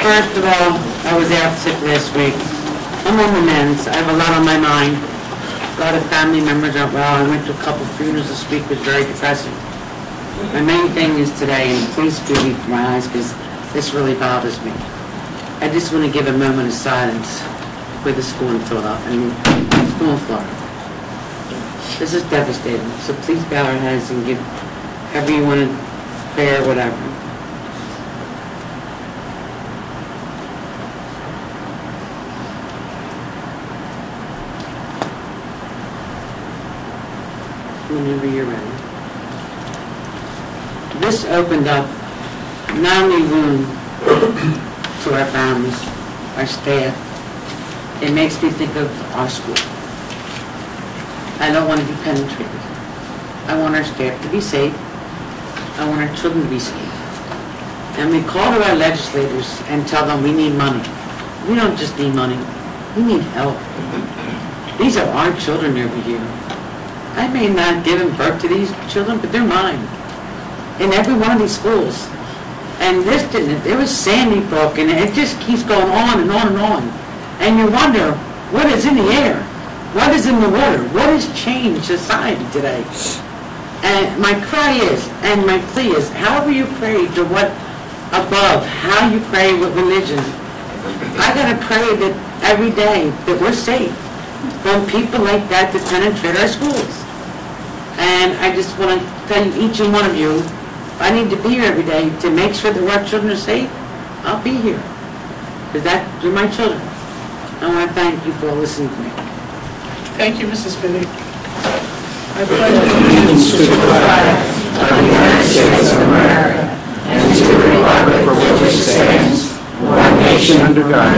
First of all, I was out sick last week. I'm on the mends. I have a lot on my mind. A lot of family members aren't well. I went to a couple funerals this week. It was very depressing. My main thing is today, and please forgive me for my eyes because this really bothers me. I just want to give a moment of silence for the school in Philadelphia, school in Florida. This is devastating, so please bow our heads and give however you want to prayer, whatever. Whenever you're ready. This opened up not only room to our families, our staff, it makes me think of our school. I don't want to be penetrated. I want our staff to be safe. I want our children to be safe. And we call to our legislators and tell them we need money. We don't just need money, we need help. These are our children over here. I may not give birth to these children, but they're mine. In every one of these schools. And this didn't, there was Sandy Brook, and it just keeps going on and on and on. And you wonder, what is in the air? What is in the water? What has changed society today? And my cry is, and my plea is, however you pray to what above, how you pray with religion, I gotta pray that every day that we're safe from people like that that penetrate our schools. And I just want to tell you, each and one of you, I need to be here every day to make sure that our children are safe. I'll be here. Because you're my children. I want to thank you for listening to me. Thank you, Mrs. Fiddy. I pledge allegiance to the flag of the United States of America and to the republic for which it stands, one nation under God,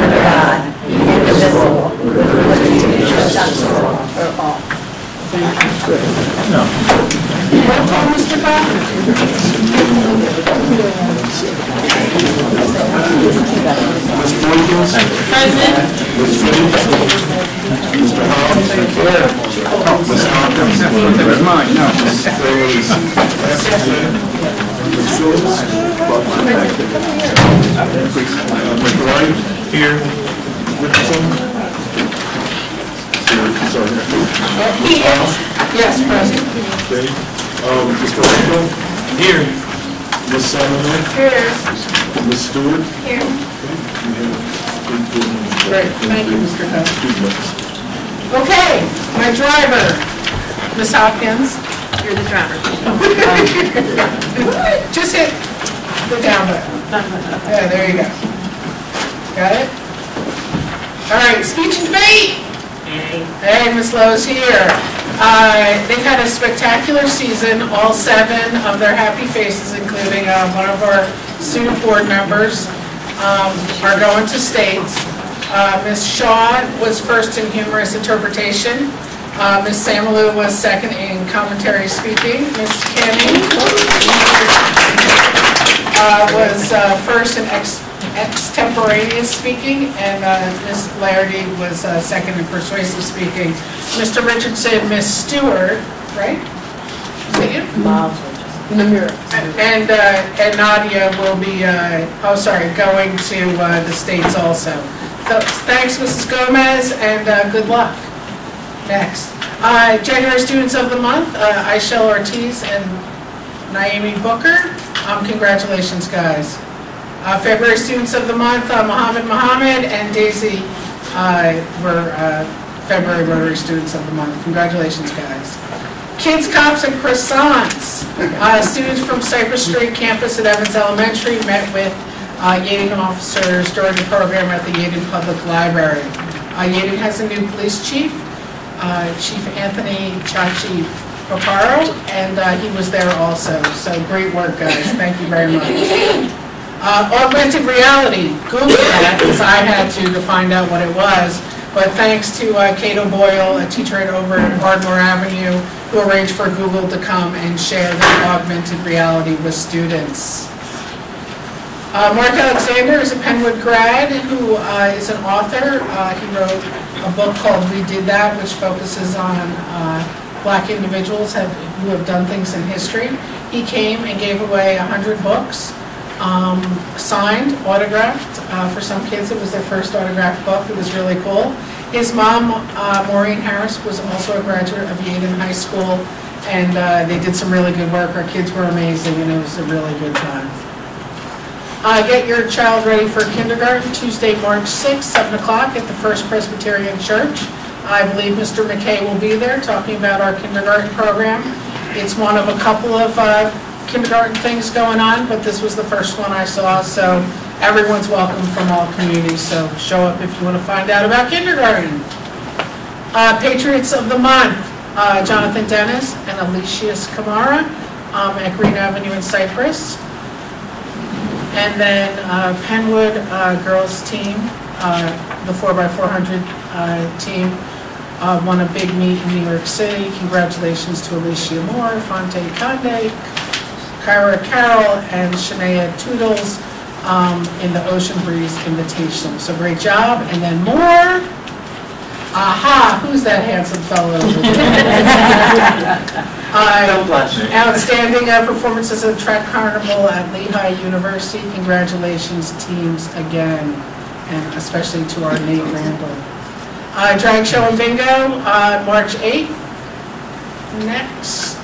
indivisible, with liberty and justice for all. Thank you. No. Roll call, Mr. Bob. President. Mr. Hobbs? Ms. Hopkins? That's mine, no. Ms. Schultz? Mr. Wright? Here. Richardson? Yes, President. Okay. Mr. Randall? Here. Ms. Solomon? Here. Ms. Stewart? Here. Great, thank you, Mr. Hunt. Okay, my driver, Ms. Hopkins. You're the driver. Just hit the down button. Yeah, there you go. Got it? All right, speech and debate. Hey, Ms. Lowe's here. They've had a spectacular season. All 7 of their happy faces, including one of our student board members, are going to state. Ms. Shaw was first in humorous interpretation. Ms. Samalou was second in commentary speaking. Ms. Canning was first in extemporaneous speaking, and Ms. Laherty was second in persuasive speaking. Mr. Richardson, Ms. Stewart, right? Is that you? And Nadia will be, going to the States also. So thanks, Mrs. Gomez, and good luck. Next. January Students of the Month, Aishel Ortiz and Naomi Booker. Congratulations, guys. February Students of the Month, Muhammad and Daisy were February Rotary Students of the Month. Congratulations, guys. Kids, Cops, and Croissants. Students from Cypress Street campus at Evans Elementary met with Yaden officers during the program at the Yaden Public Library. Yaden has a new police chief, Chief Anthony Chachi Pocaro, and he was there also. So great work, guys. Thank you very much. Augmented reality. Google that, because I had to find out what it was. But thanks to Kate O'Boyle, a teacher over at Ardmore Avenue, who arranged for Google to come and share the augmented reality with students. Mark Alexander is a Penwood grad who is an author. He wrote a book called We Did That, which focuses on Black individuals who have done things in history. He came and gave away 100 books, signed, autographed. For some kids, it was their first autographed book. It was really cool. His mom, Maureen Harris, was also a graduate of Yaden High School, and they did some really good work. Our kids were amazing, and it was a really good time. Get your child ready for kindergarten, Tuesday, March 6th, 7 o'clock at the First Presbyterian Church. I believe Mr. McKay will be there talking about our kindergarten program. It's one of a couple of kindergarten things going on, but this was the first one I saw, so everyone's welcome from all communities, so show up if you want to find out about kindergarten. Patriots of the Month, Jonathan Dennis and Alicius Kamara at Green Avenue in Cypress. And then Penwood girls team, the 4x400 team, won a big meet in New York City. Congratulations to Alicia Moore, Fonte Conde, Kyra Carroll, and Shania Toodles in the Ocean Breeze Invitational. So great job. And then more. Aha, who's that handsome fellow over there? Outstanding performances at Track Carnival at Lehigh University. Congratulations, teams, again, and especially to our Nate Randall. Drag Show and Bingo, March 8th. Next,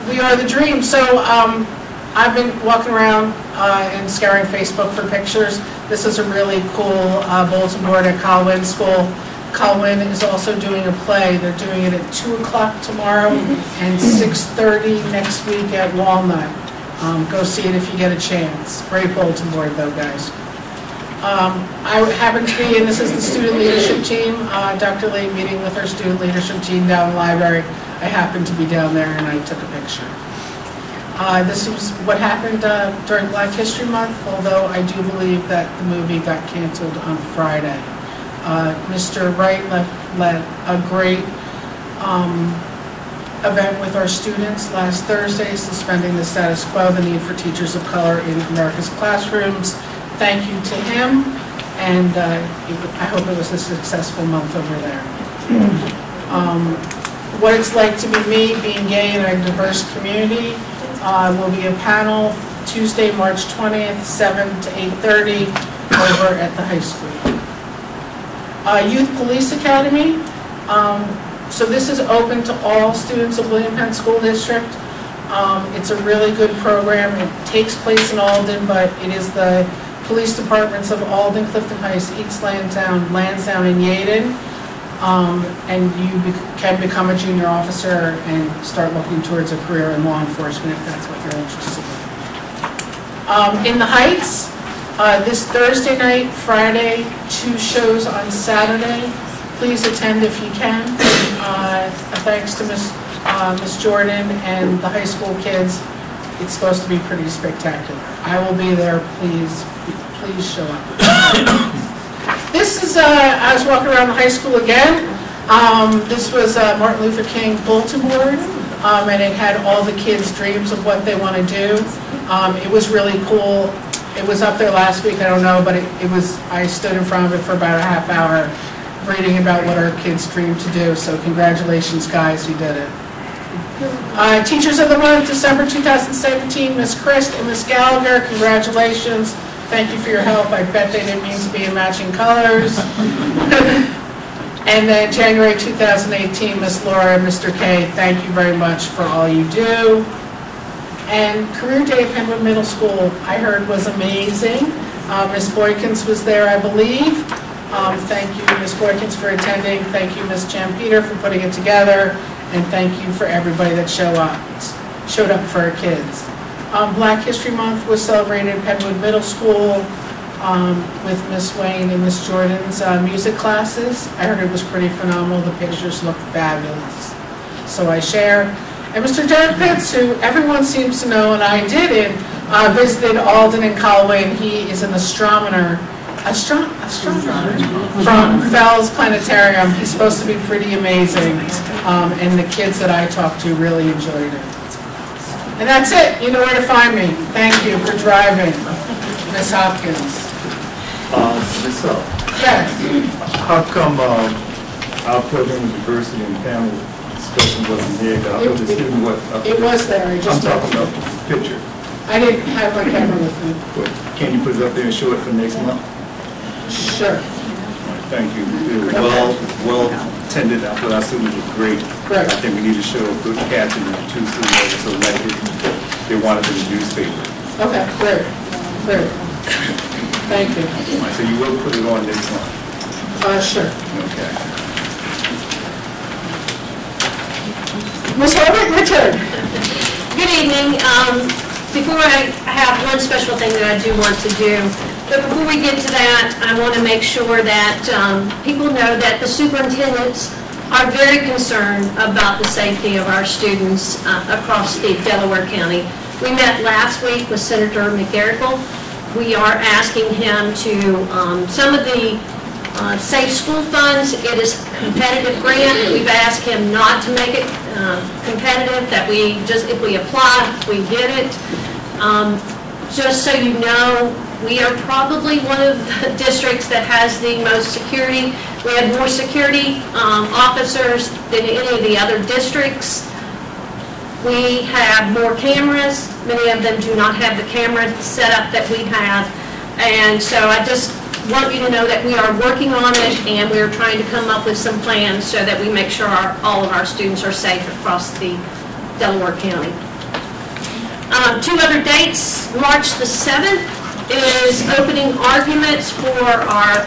We Are the Dream. So I've been walking around and scouring Facebook for pictures. This is a really cool bulletin board at Colwyn School. Colwyn is also doing a play. They're doing it at 2 o'clock tomorrow and 6:30 next week at Walnut. Go see it if you get a chance. Great bulletin board though, guys. I happen to be, and this is the student leadership team, Dr. Lee meeting with our student leadership team down in the library. I happened to be down there and I took a picture. This was what happened during Black History Month, although I do believe that the movie got canceled on Friday. Mr. Wright led a great event with our students last Thursday, suspending the status quo, the need for teachers of color in America's classrooms. Thank you to him, and I hope it was a successful month over there. What it's like to be me, being gay in a diverse community, will be a panel Tuesday, March 20th, 7 to 8:30 over at the high school. Youth Police Academy. So this is open to all students of William Penn School District. It's a really good program. It takes place in Alden, but it is the police departments of Alden, Clifton Heights, East Lansdowne, and Yaden. And you can become a junior officer and start looking towards a career in law enforcement if that's what you're interested in. In the Heights, this Thursday night, Friday, 2 shows on Saturday. Please attend if you can. Thanks to Miss Jordan and the high school kids. It's supposed to be pretty spectacular. I will be there. Please show up. This is, I was walking around the high school again. This was Martin Luther King bulletin board, and it had all the kids' dreams of what they want to do. It was really cool. It was up there last week, I don't know, but I stood in front of it for about a half hour reading about what our kids dream to do, so congratulations guys, you did it. Teachers of the Month, December 2017, Miss Christ and Miss Gallagher, congratulations. Thank you for your help. I bet they didn't mean to be in matching colors. And then January 2018, Miss Laura and Mr. K, thank you very much for all you do. And Career Day at Penwood Middle School, I heard was amazing. Miss Boykins was there, I believe. Thank you, Miss Boykins, for attending. Thank you, Miss Champeder, for putting it together. And thank you for everybody that showed up for our kids. Black History Month was celebrated at Penwood Middle School with Miss Wayne and Miss Jordan's music classes. I heard it was pretty phenomenal. The pictures look fabulous. So I share. And Mr. Derek Pitts, who everyone seems to know, and I didn't, visited Alden and Colwyn. He is an astronomer from Fell's Planetarium. He's supposed to be pretty amazing. And the kids that I talked to really enjoyed it. And that's it. You know where to find me. Thank you for driving, Miss Hopkins. Yes. Yes. How come our program of diversity and panel discussion wasn't there, because I know the student was. It was there, I I'm just. talking about the picture. I didn't have my camera with me. But can you put it up there and show it for next month? Sure. Thank you. It was well attended. I thought our students were great. Great. I think we need to show a good caption and two students that were selected. They wanted in the newspaper. Okay, great, great. Thank you. So you will put it on next month? Sure. Okay. Ms. Herbert, your turn. Good evening. Before I have one special thing that I do want to do, but before we get to that, I want to make sure that people know that the superintendents are very concerned about the safety of our students across the Delaware County. We met last week with Senator McGarrigle. We are asking him to, some of the Safe School Funds, it is a competitive grant. We've asked him not to make it competitive, that we just, if we apply, we get it. Just so you know, we are probably one of the districts that has the most security. We have more security officers than any of the other districts. We have more cameras. Many of them do not have the camera setup that we have. And so I just want you to know that we are working on it, and we are trying to come up with some plans so that we make sure all of our students are safe across the Delaware County. Two other dates. March the 7th is opening arguments for our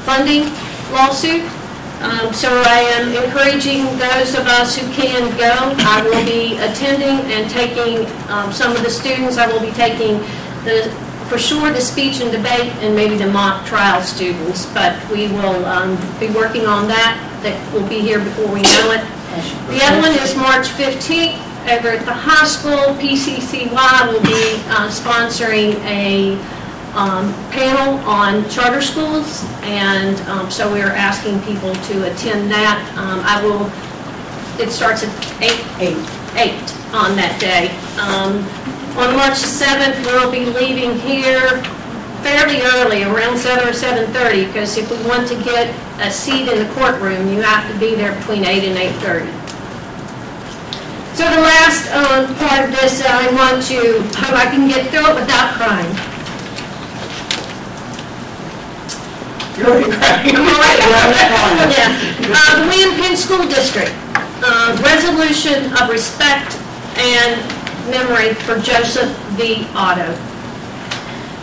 funding lawsuit. So I am encouraging those of us who can go. I will be attending and taking some of the students. I will be taking for sure the speech and debate and maybe the mock trial students, but we will be working on that. That will be here before we know it. The other one is March 15th over at the high school. PCCY will be sponsoring a panel on charter schools, and so we are asking people to attend that. It starts at 8 on that day. On March 7th, we'll be leaving here fairly early, around 7 or 7:30, because if we want to get a seat in the courtroom, you have to be there between 8 and 8:30. So the last part of this, I want to, hope I can get through it without crying. You're already crying. Yeah. The William Penn School District, resolution of respect and memory for Joseph V. Otto.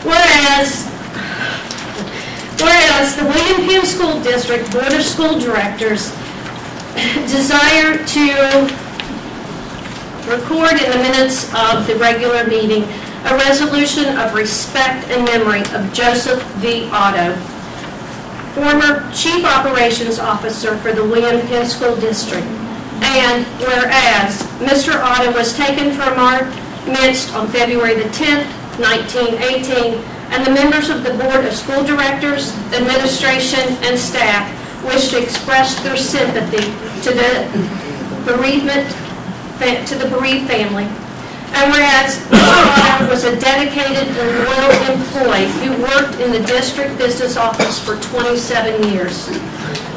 Whereas the William Penn School District Board of School Directors desire to record in the minutes of the regular meeting a resolution of respect and memory of Joseph V. Otto, former Chief Operations Officer for the William Penn School District. And whereas Mr. Otto was taken from our midst on February the 10th, 1918, and the members of the Board of School Directors, Administration, and staff wish to express their sympathy to the bereaved family. And whereas Mr. Otto was a dedicated and loyal employee who worked in the district business office for 27 years,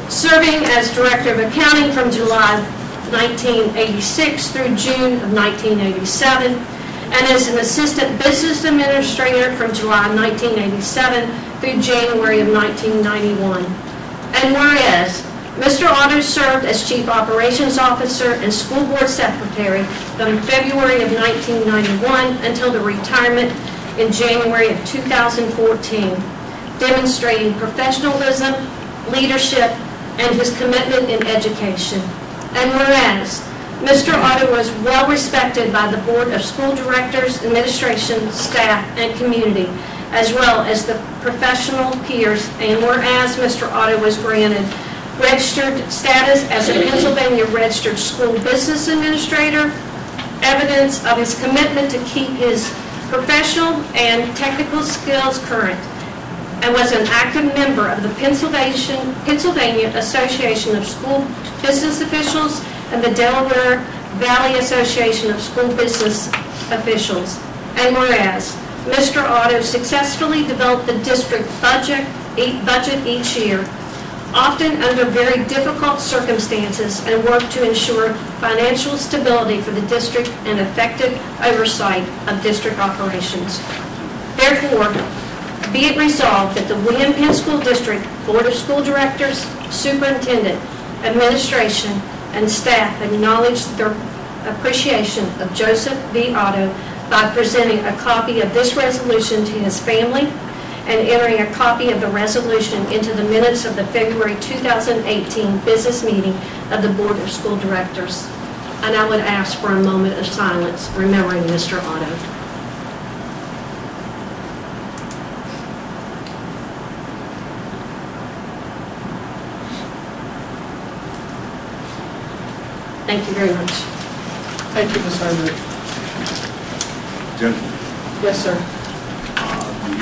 serving as Director of Accounting from July 1986 through June of 1987, and as an Assistant Business Administrator from July 1987 through January of 1991. And whereas Mr. Otto served as Chief Operations Officer and School Board Secretary from February of 1991 until the retirement in January of 2014, demonstrating professionalism, leadership, and his commitment in education. And whereas Mr. Otto was well respected by the Board of School Directors, Administration, staff, and community, as well as the professional peers, and whereas Mr. Otto was granted registered status as a Pennsylvania Registered School Business Administrator, evidence of his commitment to keep his professional and technical skills current, and was an active member of the Pennsylvania Association of School Business Officials and the Delaware Valley Association of School Business Officials. And whereas Mr. Otto successfully developed the district budget each year, often under very difficult circumstances, and work to ensure financial stability for the district and effective oversight of district operations. Therefore, be it resolved that the William Penn School District Board of School Directors, Superintendent, Administration, and staff acknowledge their appreciation of Joseph V. Otto by presenting a copy of this resolution to his family and entering a copy of the resolution into the minutes of the February 2018 business meeting of the Board of School Directors. And I would ask for a moment of silence remembering Mr. Otto. Thank you very much. Thank you, Ms. Hardwick. Gentlemen, Yes, sir.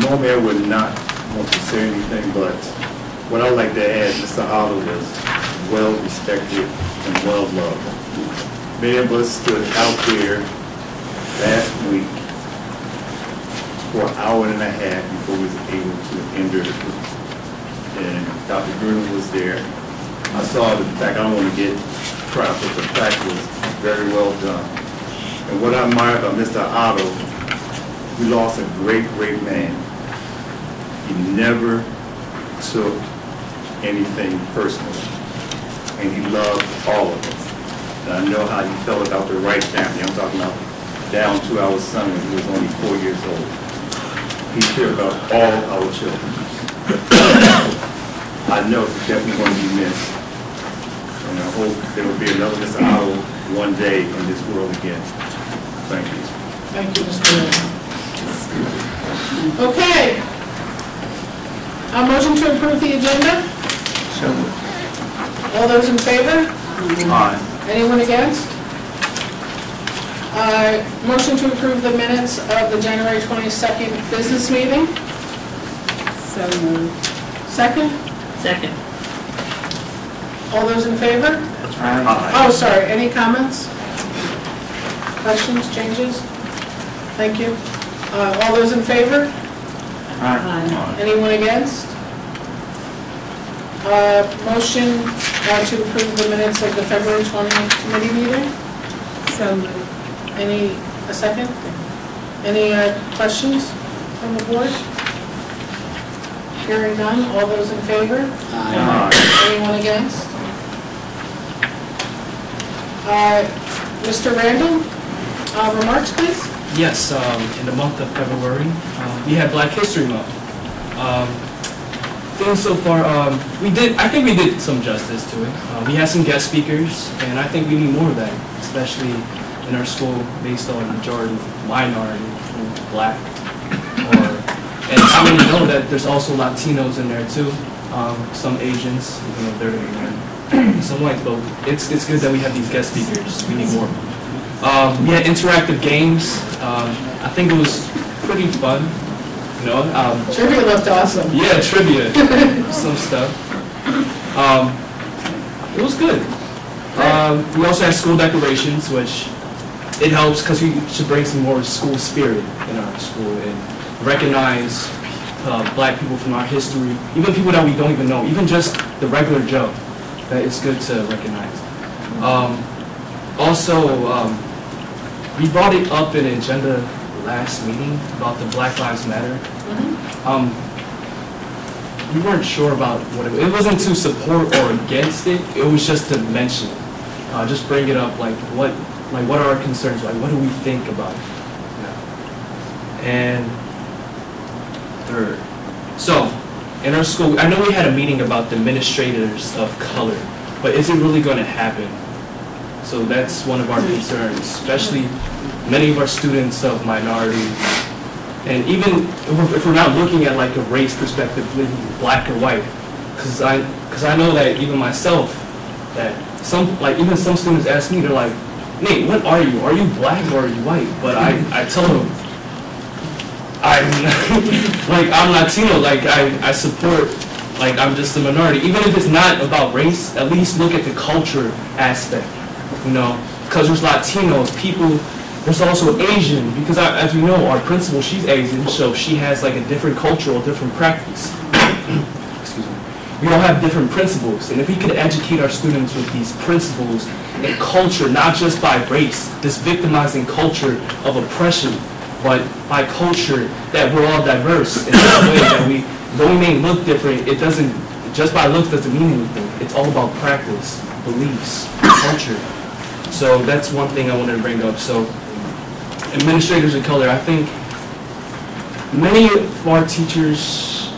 normally I would not want to say anything, but what I'd like to add, Mr. Otto was well respected and well loved. Many of us stood out there last week for an hour and a half before we was able to enter the food. And Dr. Green was there. I saw the fact, I don't want to get proud, but the fact was very well done. And what I admire about Mr. Otto, we lost a great, great man. He never took anything personally, and he loved all of us. And I know how he felt about the Wright family. I'm talking about down to our son when he was only 4 years old. He cared about all our children. I know he's definitely going to be missed. And I hope there will be another Mr. Otto one day in this world again. Thank you. Thank you, Mr. Williams. Okay. A motion to approve the agenda? So moved. All those in favor? Aye. Anyone against? Motion to approve the minutes of the January 22nd business meeting? So moved. Second? Second. All those in favor? Aye. Oh, sorry, any comments? Questions, changes? Thank you. All those in favor? Aye. Anyone against? Motion to approve the minutes of the February 20th committee meeting? So moved. A second? Any questions from the board? Hearing none, all those in favor? Aye. Anyone against? Mr. Randall, remarks, please? Yes, in the month of February, we had Black History Month. Things so far, I think we did some justice to it. We had some guest speakers, and I think we need more of that, especially in our school based on majority, minority, Black. And I mean, know that there's also Latinos in there too, some Asians, even though they're some white, but it's good that we have these guest speakers. We need more. We had interactive games. I think it was pretty fun. You know, Trivia looked awesome. yeah, trivia, some stuff. It was good. We also had school decorations, which it helps because we should bring some more school spirit in our school and recognize Black people from our history, even people that we don't even know, even just the regular Joe. That it's good to recognize. Also, we brought it up in an agenda last meeting about the Black Lives Matter. We weren't sure about what it wasn't to support or against it. It was just to mention, just bring it up. Like what are our concerns? Like what do we think about it? And third, so in our school, I know we had a meeting about the administrators of color, but is it really going to happen? So that's one of our concerns, especially many of our students of minority. And even if we're not looking at like a race perspective, Black or white, because I know that even myself, that even some students ask me, they're like, Nate, what are you? Are you Black or are you white? But I tell them, I'm Latino, I support, I'm just a minority. Even if it's not about race, at least look at the culture aspect, because there's Latinos, there's also Asian, because as we know, our principal, she's Asian, so she has a different cultural, different practice. Excuse me. we all have different principles, and if we could educate our students with these principles and culture, not just by race, this victimizing culture of oppression, but by culture that we're all diverse in this way, that though we may look different, it doesn't, just by looks doesn't mean anything. It's all about practice, beliefs, culture. So that's one thing I wanted to bring up. So administrators of color, I think many of our teachers,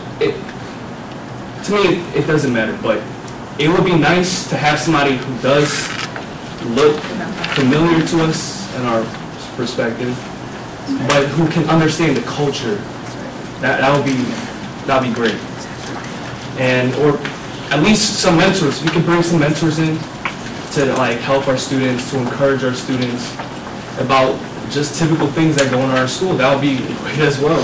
to me, it doesn't matter, but it would be nice to have somebody who does look familiar to us in our perspective, but who can understand the culture. That'd be great. And, or at least some mentors. We can bring some mentors in to like help our students, to encourage our students about just typical things that go on in our school. That would be great as well.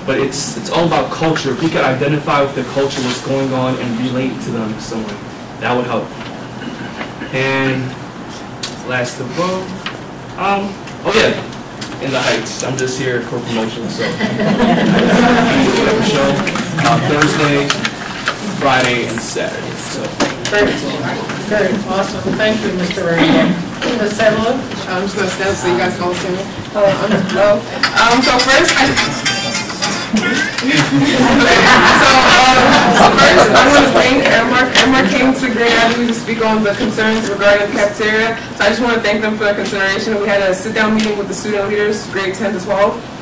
But it's all about culture. If we could identify with the culture, what's going on, and relate to them in some way, that would help. And last of all, oh yeah, in the Heights. I'm just here for promotion, so show Thursday, Friday, and Saturday. So Very awesome. Thank you, Mr. Randall. Ms. Sedlow? I'm just going to stand so you guys can all see me. So first, first, I want to thank Airmark. Airmark came to Grand Avenue to speak on the concerns regarding the cafeteria. So I just want to thank them for their consideration. We had a sit-down meeting with the student leaders, grade 10 to 12.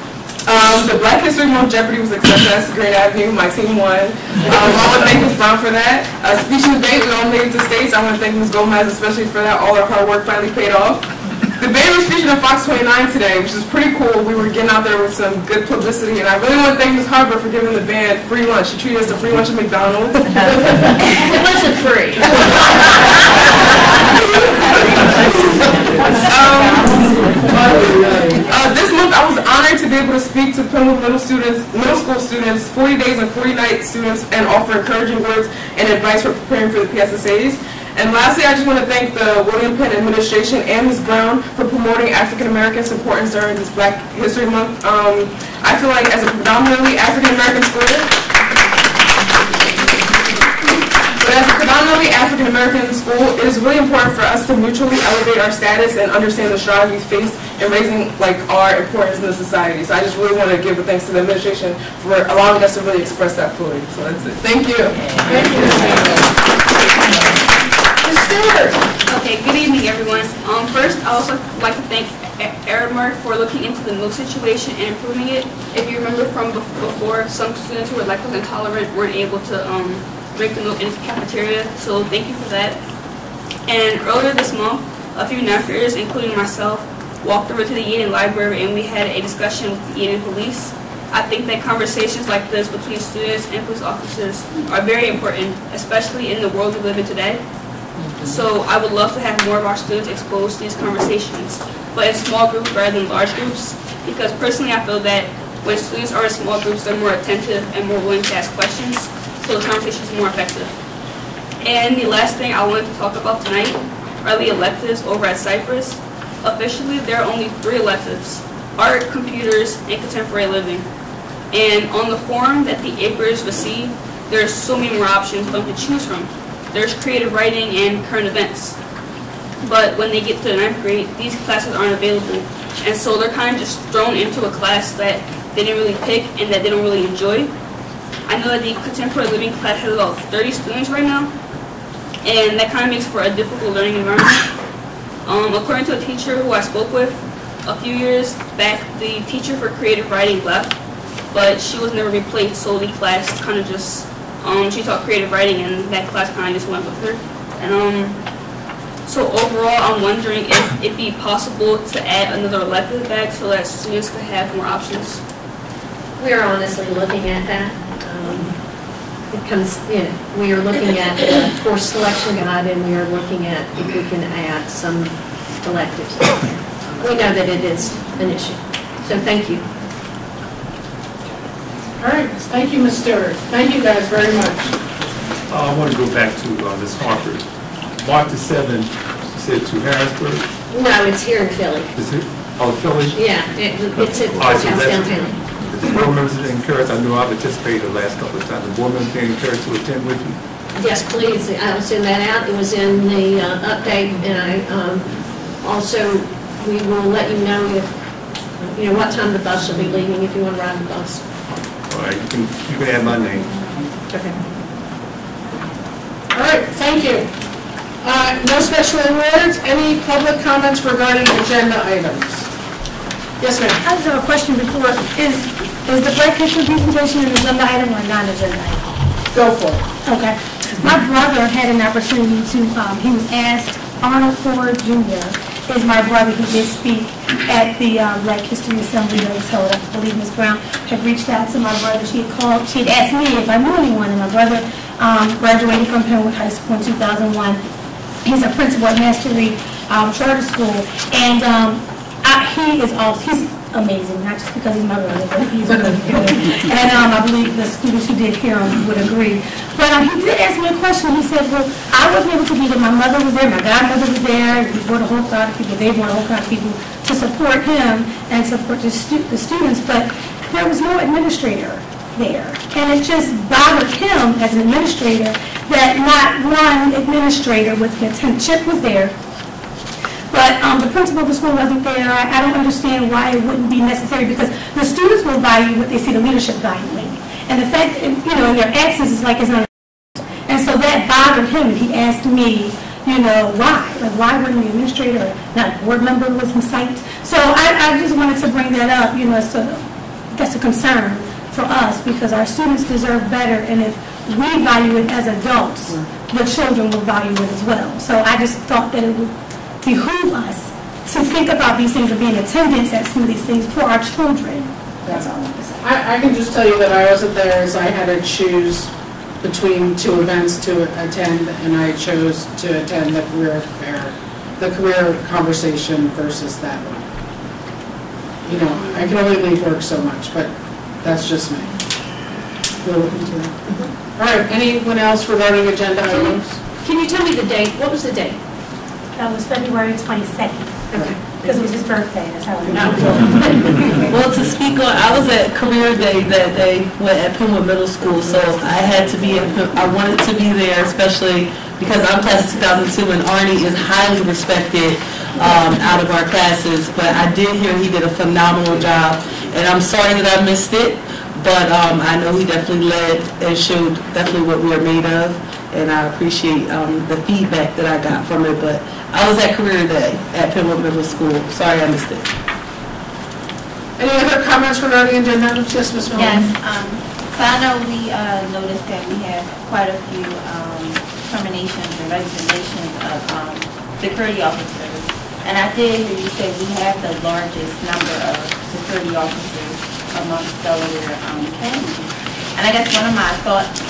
The Black History Month Jeopardy was accepted at Grand Avenue. My team won. I want to thank Ms. Brown for that. Speech and debate, we all made it to states. I want to thank Ms. Gomez especially for that. All her hard work finally paid off. The band was featured on Fox 29 today, which is pretty cool. We were getting out there with some good publicity, and I really want to thank Ms. Harper for giving the band free lunch. She treated us to free lunch at McDonald's. It wasn't free. This month I was honored to be able to speak to Penn middle school students, 40 days and 40 nights students, and offer encouraging words and advice for preparing for the PSSAs. And lastly, I just want to thank the William Penn administration and Ms. Brown for promoting African Americans' importance during this Black History Month. I feel like as a predominantly African American school, it is really important for us to mutually elevate our status and understand the strides we face in raising like our importance in the society. So I just really want to give a thanks to the administration for allowing us to really express that fully. So that's it. Thank you. Thank you. Ms. Stewart. Okay, good evening, everyone. First, I also like to thank Aramark for looking into the milk situation and improving it. If you remember from before, some students who were lactose intolerant weren't able to drink the milk in the cafeteria, so thank you for that. And earlier this month, a few ninth graders, including myself, walked over to the Eden Library and we had a discussion with the Eden Police. I think that conversations like this between students and police officers are very important, especially in the world we live in today. So I would love to have more of our students exposed to these conversations, but in small groups rather than large groups, because personally I feel that when students are in small groups, they're more attentive and more willing to ask questions, so the conversation is more effective. And the last thing I wanted to talk about tonight are the electives over at Cypress. Officially, there are only 3 electives: art, computers, and contemporary living. And on the form that the 8th graders receive, there are so many more options for them to choose from. There's creative writing and current events. But when they get to the 9th grade, these classes aren't available. And so they're kind of just thrown into a class that they didn't really pick and that they don't really enjoy. I know that the contemporary living class has about 30 students right now, and that kind of makes for a difficult learning environment. According to a teacher who I spoke with a few years back, the teacher for creative writing left, but she was never replaced, so the class kind of just, she taught creative writing and that class kind of just went with her. And so overall, I'm wondering if it'd be possible to add another elective back so that students could have more options. We are honestly looking at that. It comes, we are looking at the course selection guide, and we are looking at if we can add some electives. We know that it is an issue. So thank you. All right. Thank you, Ms. Stewart. Thank you guys very much. I want to go back to Ms. Harper. March the 7th, she said to Harrisburg. No, it's here in Philly. Is it? Oh, Philly? Yeah, it's at the courthouse downtown. The board members are encouraged. I know I've participated the last couple of times. The board members being encouraged to attend with you. Yes, please, I'll send that out. It was in the update, and I also, we will let you know if, what time the bus will be leaving, if you want to ride the bus. All right, you can add my name. Okay. All right, thank you. No special awards. Any public comments regarding agenda items? Yes, ma'am. I just have a question before. Is the Black History presentation an agenda item or non-agenda item? Go for it. Okay. My brother had an opportunity to, he was asked, Arnold Ford Jr. is my brother. He did speak at the Black History Assembly that was held. I believe Ms. Brown had reached out to my brother. She had called, she had asked me if I knew anyone, and my brother graduated from Penn High School in 2001. He's a principal at Mastery Charter School, and he is also, he's amazing, not just because he's my brother, but he's really good. And I believe the students who did hear him would agree. But he did ask me a question. He said, well, I wasn't able to be there. My mother was there, my godmother was there, we brought a whole crowd of people, they brought a whole crowd of people to support him and support the students, but there was no administrator there. And it just bothered him as an administrator that not one administrator with an attendant. Chip was there, but the principal of the school wasn't there. I don't understand why it wouldn't be necessary, because the students will value what they see the leadership valuing. And the fact, in their absence is like it's not. And so that bothered him. He asked me, why? Like, why wouldn't the administrator, not a board member, was in sight? So I just wanted to bring that up, so that's a concern for us, because our students deserve better, and if we value it as adults, the children will value it as well. So I just thought that it would behoove us to think about these things and be in attendance at some of these things for our children. That's all I want to say. I can just tell you that I wasn't there, as I had to choose between two events to attend, and I chose to attend the career fair, the career conversation versus that one. I can only leave work so much, but that's just me. All right, anyone else regarding agenda items? Can you tell me the date? What was the date? That was February 22nd. Okay. Because it was his birthday, that's how I know. Well, to speak on, I was at career day that day at Penwood Middle School, so I had to be, I wanted to be there, especially because I'm class of 2002 and Arnie is highly respected out of our classes, but I did hear he did a phenomenal job, and I'm sorry that I missed it, but I know he definitely led and showed definitely what we are made of, and I appreciate the feedback that I got from it. But I was at career day at Penwood Middle School. Sorry I missed it. Any other comments regarding agenda items? Yes, Ms. Miller? Yes, so I know we noticed that we have quite a few terminations and resignations of security officers. And I did hear you say we have the largest number of security officers amongst Delaware counties. And I guess one of my thoughts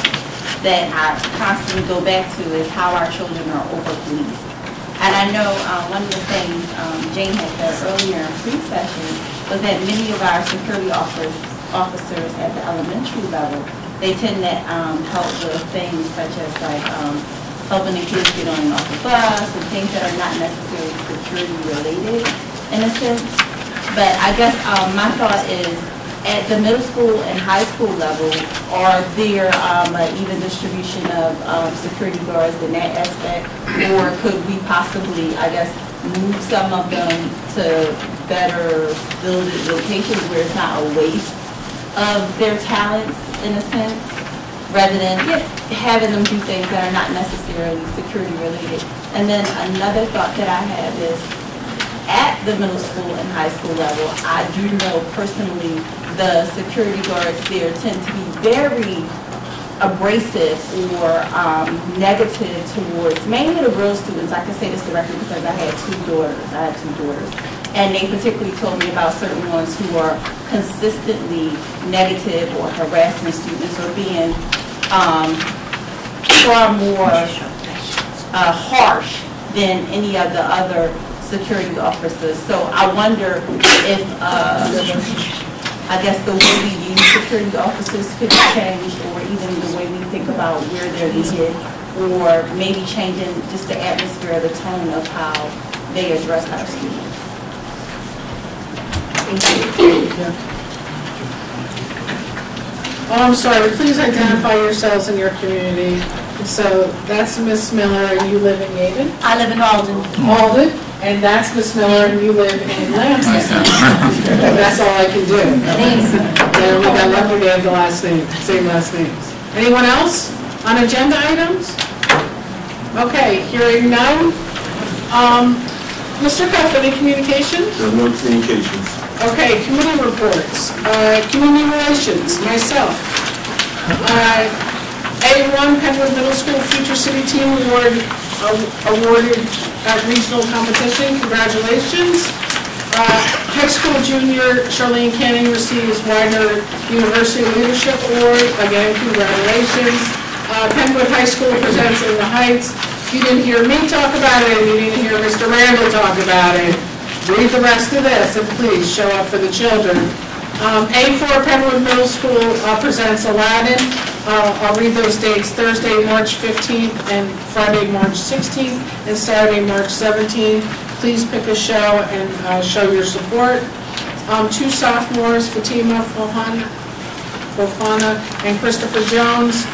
that I constantly go back to is how our children are over-policed. And I know one of the things Jane had said earlier in pre-session was that many of our security officers at the elementary level, they tend to help with things such as like helping the kids get on and off the bus and things that are not necessarily security related in a sense. But I guess my thought is, at the middle school and high school level, are there an even distribution of security guards in that aspect? Or could we possibly, I guess, move some of them to better builded locations where it's not a waste of their talents, in a sense, rather than having them do things that are not necessarily security related? And then another thought that I have is, at the middle school and high school level, I do know personally the security guards there tend to be very abrasive or negative towards mainly the girl students. I can say this directly because I had two daughters. And they particularly told me about certain ones who are consistently negative or harassing students or being far more harsh than any of the other security officers. So I wonder if, I guess, the way we use security officers could change, or even the way we think about where they're needed, or maybe changing just the atmosphere, the tone of how they address our students. Oh, I'm sorry. Please identify yourselves and your community. So that's Miss Miller, and you live in Yaden? I live in Alden. Alden, and that's Miss Miller, and you live in Lansing. That's all I can do. And we got lucky to have the last name, same last names. Anyone else on agenda items? Okay, hearing none. Mr. Cuff, any communications? No communications. Okay, committee reports. Community relations, myself. A1 Penwood Middle School Future City Team Award awarded at regional competition. Congratulations. High school junior Charlene Canning receives Widener University Leadership Award. Again, congratulations. Penwood High School presents In the Heights. You didn't hear me talk about it, and you didn't hear Mr. Randall talk about it. Read the rest of this, and please show up for the children. A4 Penwood Middle School presents Aladdin. I'll read those dates: Thursday, March 15th, and Friday, March 16th, and Saturday, March 17th. Please pick a show and show your support. Two sophomores, Fatima Fofana and Christopher Jones,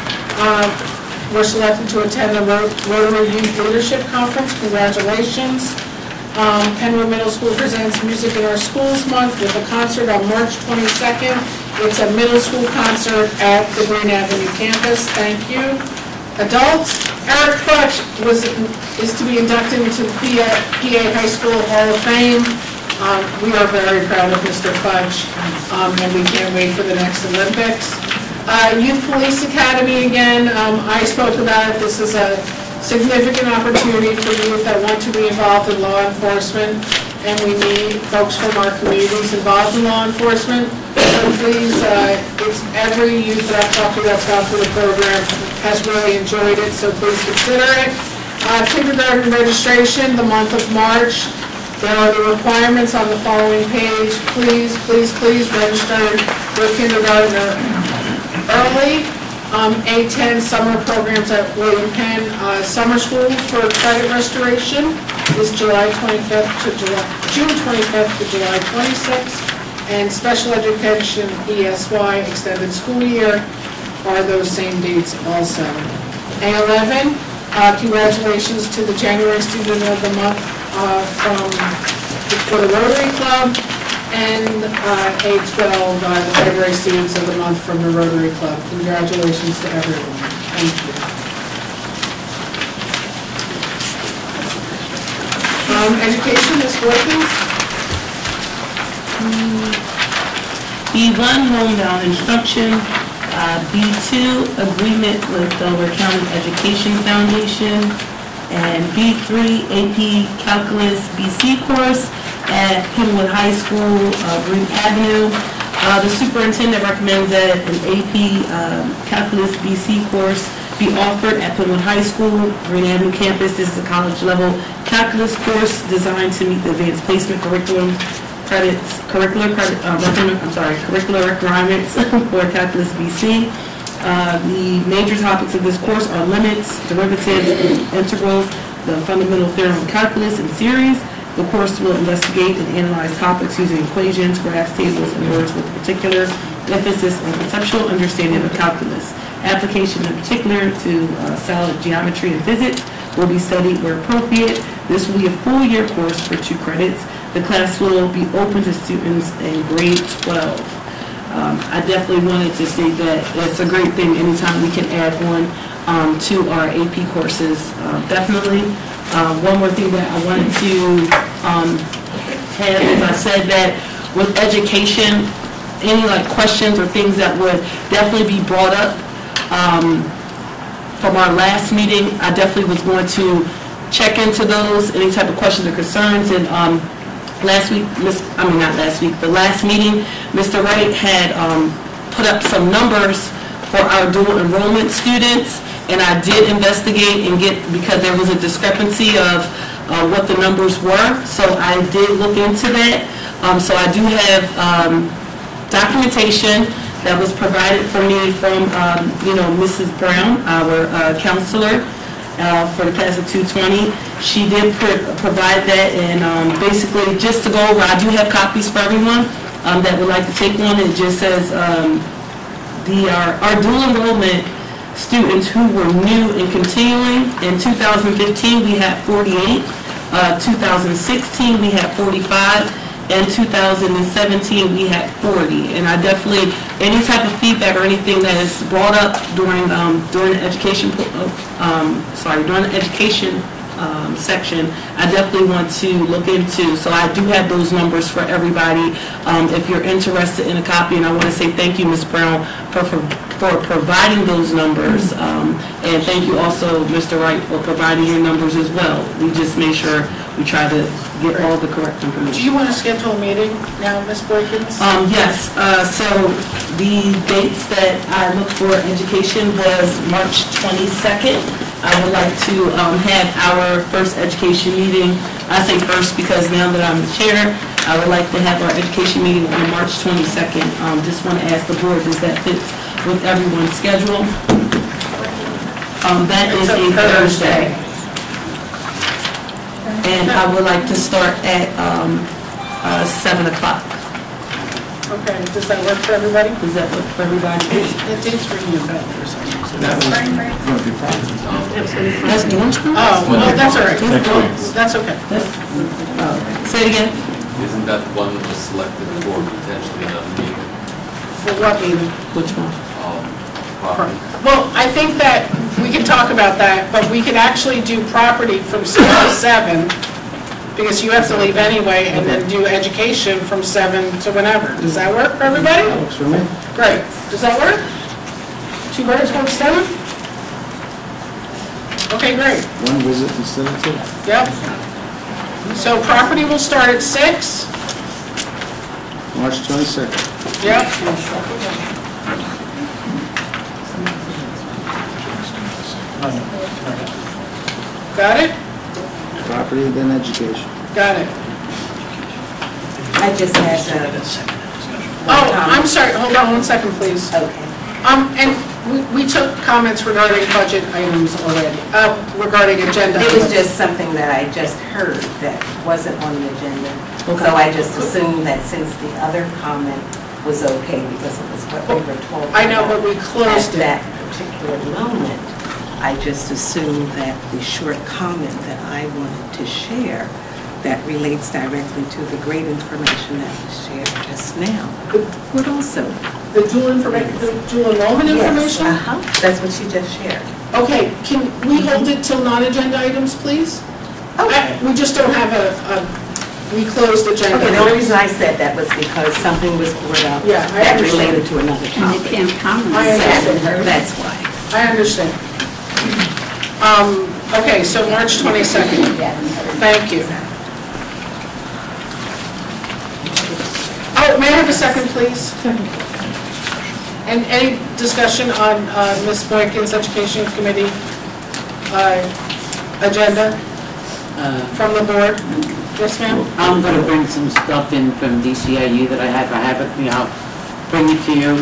were selected to attend the Rotary Youth Leadership Conference. Congratulations. Penwood Middle School presents Music in Our Schools Month with a concert on March 22nd. It's a middle school concert at the Green Avenue campus. Thank you. Adults, Eric Futch is to be inducted into the PA High School Hall of Fame. We are very proud of Mr. Futch, and we can't wait for the next Olympics. Youth Police Academy again, I spoke about it. This is a significant opportunity for youth that want to be involved in law enforcement, and we need folks from our communities involved in law enforcement. So please, it's every youth that I've talked to that's gone through the program has really enjoyed it, so please consider it. Kindergarten registration, the month of March. There are the requirements on the following page. Please, please, please register your kindergartner early. A10 summer programs at William Penn. Summer school for credit restoration is June 25th to July 26th. And special education ESY extended school year are those same dates also. A11, congratulations to the January Student of the Month for the Rotary Club, and A12, the February Students of the Month from the Rotary Club. Congratulations to everyone. Thank you. Education, Ms. Wilkins? B1, homebound instruction. B2, agreement with Delaware County Education Foundation. And B3, AP Calculus BC course at Penwood High School, Green Avenue. The superintendent recommends that an AP Calculus BC course be offered at Penwood High School, Green Avenue campus. This is a college-level calculus course designed to meet the advanced placement curriculum curricular requirements for Calculus BC. The major topics of this course are limits, derivatives, integrals, the fundamental theorem of calculus, and series. The course will investigate and analyze topics using equations, graphs, tables, and words with particular emphasis on conceptual understanding of calculus. Application in particular to solid geometry and physics will be studied where appropriate. This will be a full year course for 2 credits. The class will be open to students in grade 12. I definitely wanted to say that it's a great thing anytime we can add on to our AP courses. Definitely. One more thing that I wanted to have is I said that with education, any questions or things that would definitely be brought up from our last meeting, I definitely was going to check into those, any type of questions or concerns. And the last meeting, Mr. Wright had put up some numbers for our dual enrollment students, and I did investigate and because there was a discrepancy of what the numbers were, so I did look into that. So I do have documentation that was provided for me from, Mrs. Brown, our counselor for the class of 220. She did provide that, and basically, just to go over, I do have copies for everyone that would like to take one. It just says our dual enrollment students who were new and continuing. In 2015, we had 48. 2016, we had 45. In 2017, we had 40. And I definitely, any type of feedback or anything that is brought up during the education, during the education section, I definitely want to look into. So I do have those numbers for everybody if you're interested in a copy. And I want to say thank you, Ms. Brown, for providing those numbers. And thank you also, Mr. Wright, for providing your numbers as well. We just made sure we try to get all the correct information. Do you want to schedule a meeting now, Ms. Boykins? Yes. So the dates that I looked for education was March 22nd. I would like to have our first education meeting. I say first because now that I'm the chair, I would like to have our education meeting on March 22nd. Just want to ask the board, does that fit with everyone's schedule? That is a Thursday. And I would like to start at 7 o'clock. Okay, does that work for everybody? Does that work for everybody? It is ringing a bell for some reason. That's Georgetown? Oh, well, that's all right. That's okay. Say it again. Isn't that one that was selected for potentially another meeting? For what meeting? Which one? Property. Well, I think that we can talk about that, but we could actually do property from 6 to 7, because you have to leave anyway, and then do education from 7 to whenever. Does that work for everybody? That works for me. Great. Does that work? 2 birds, 1 stone? Okay, great. One visit instead of 2. Yep. So property will start at 6. March 22nd. Yep. Got it? Property, then education. Got it. I just had Oh, I'm sorry, hold on 1 second, please. Okay. And we took comments regarding budget items already, regarding agenda It was items. just something that I just heard that wasn't on the agenda. Okay. So I just assumed that since the other comment was okay, because it was what we were told. I know, but we closed it. At that particular moment, I just assumed that the short comment that I wanted to share that relates directly to the great information that was shared just now would also. The dual enrollment information? Yes, that's what she just shared. Okay, can we hold it till non-agenda items, please? Okay. We just don't have we closed agenda. Okay, the only reason I said that was because something was brought up Yeah, I that understand. related to another topic. I understand. That's why. I understand. Okay, so March 22nd. Thank you. Oh, may I have a second, please? And any discussion on Ms. Boykins' Education Committee agenda from the board? Yes, ma'am? I'm going to bring some stuff in from DCIU that I have with me. I'll bring it to you.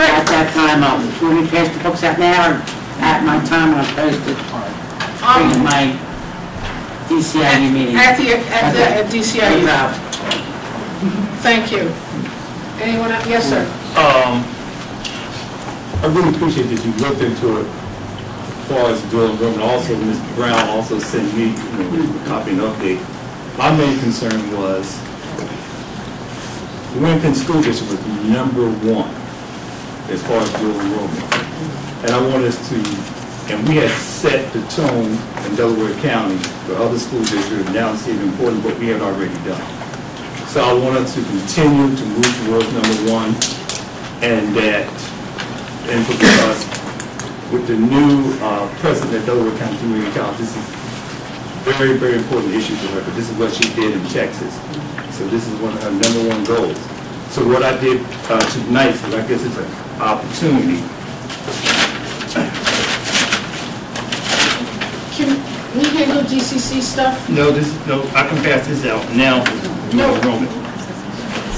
At that time, will we pass the books out now, or at my time when I posted? Bring my DCIU meeting. At DCIU. No problem. Thank you. Anyone else? Yes, sir. I really appreciate that you looked into it as far as dual enrollment. Also, Ms. Brown also sent me a copy and update. My main concern was the Penn School District was #1 as far as dual enrollment. And I want us to, and we had set the tone in Delaware County for other school districts, now it's even important what we had already done. So I want us to continue to move towards #1, and that, and because with the new president of Delaware County Community College, this is very, very important issue for her, but this is what she did in Texas. So this is one of her #1 goals. So what I did tonight, so I guess it's an opportunity. Can we handle GCC stuff? No, I can pass this out now. No. Enrollment.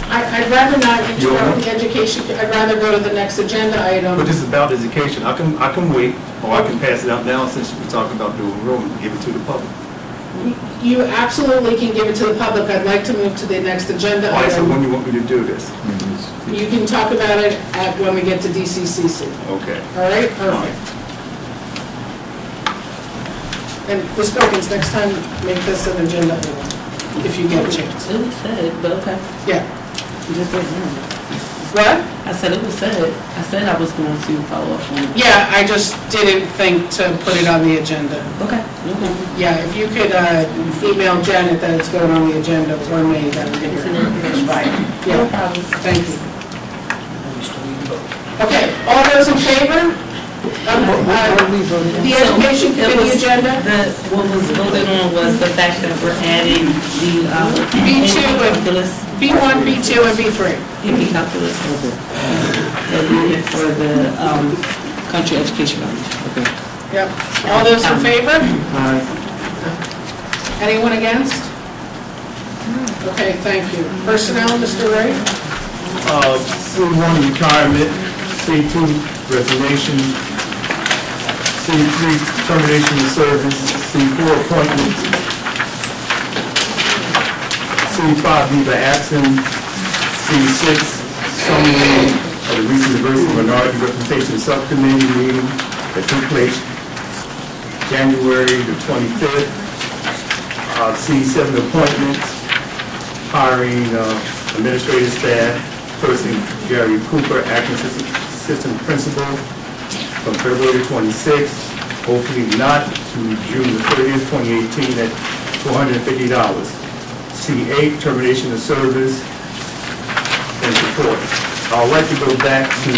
I'd rather not interrupt the education, I'd rather go to the next agenda item. But this is about education. I can wait, or I can pass it out now since we're talking about dual enrollment, give it to the public. You absolutely can give it to the public. I'd like to move to the next agenda All right, so item. when do you want me to do this? You can talk about it when we get to DCCC. Okay. All right, perfect. And Ms. Perkins, next time, make this an agenda item, if you get a chance. It was said, but okay. Yeah. You just didn't know. What? I said it was said. I said I was going to follow up on it. Yeah, I just didn't think to put it on the agenda. Okay. Yeah, if you could email Janet that it's going on the agenda, or me, that would be great. Right. Yeah, No problem. thank you. Okay, all those in favor? The education committee agenda? What was voted on was the fact that we're adding the B2 calculus. B1, B2, and B3. AP calculus. That we did for the country education fund. Okay. Yep. All those in favor? Aye. Anyone against? Okay, thank you. Personnel, Mr. Ray? C1 retirement, C2 resignation, C3 termination of service, C4 appointments, C5 leave of absence, C6 summary of the recent diversity minority representation subcommittee meeting that took place January the 25th, C7 appointments, hiring administrative staff, person Gary Cooper, acting assistant principal from February 26th, hopefully not to June the 30th, 2018 at $450. C8, termination of service and support. I'd like to go back to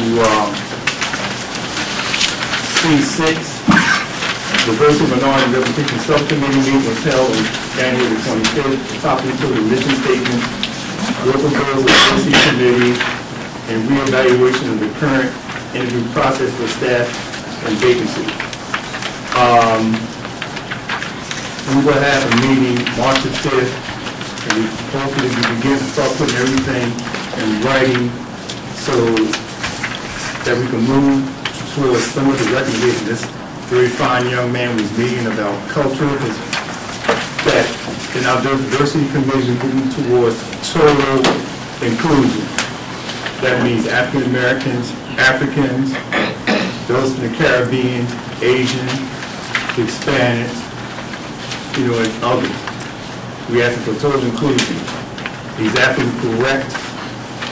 C6. The Diversity Minority Representation Subcommittee meeting was held on January the 25th. The topic included mission statement, local goals of the policy committee, and reevaluation of the current interview process for staff and vacancies. We will have a meeting March the 5th, and hopefully we begin to start putting everything in writing so that we can move towards some of the recommendations. This very fine young man was meeting about culture, that in our diversity committee we're moving towards total inclusion. That means African Americans, Africans, those from the Caribbean, Asian, Hispanics, and others. We ask for total inclusion. He's absolutely correct.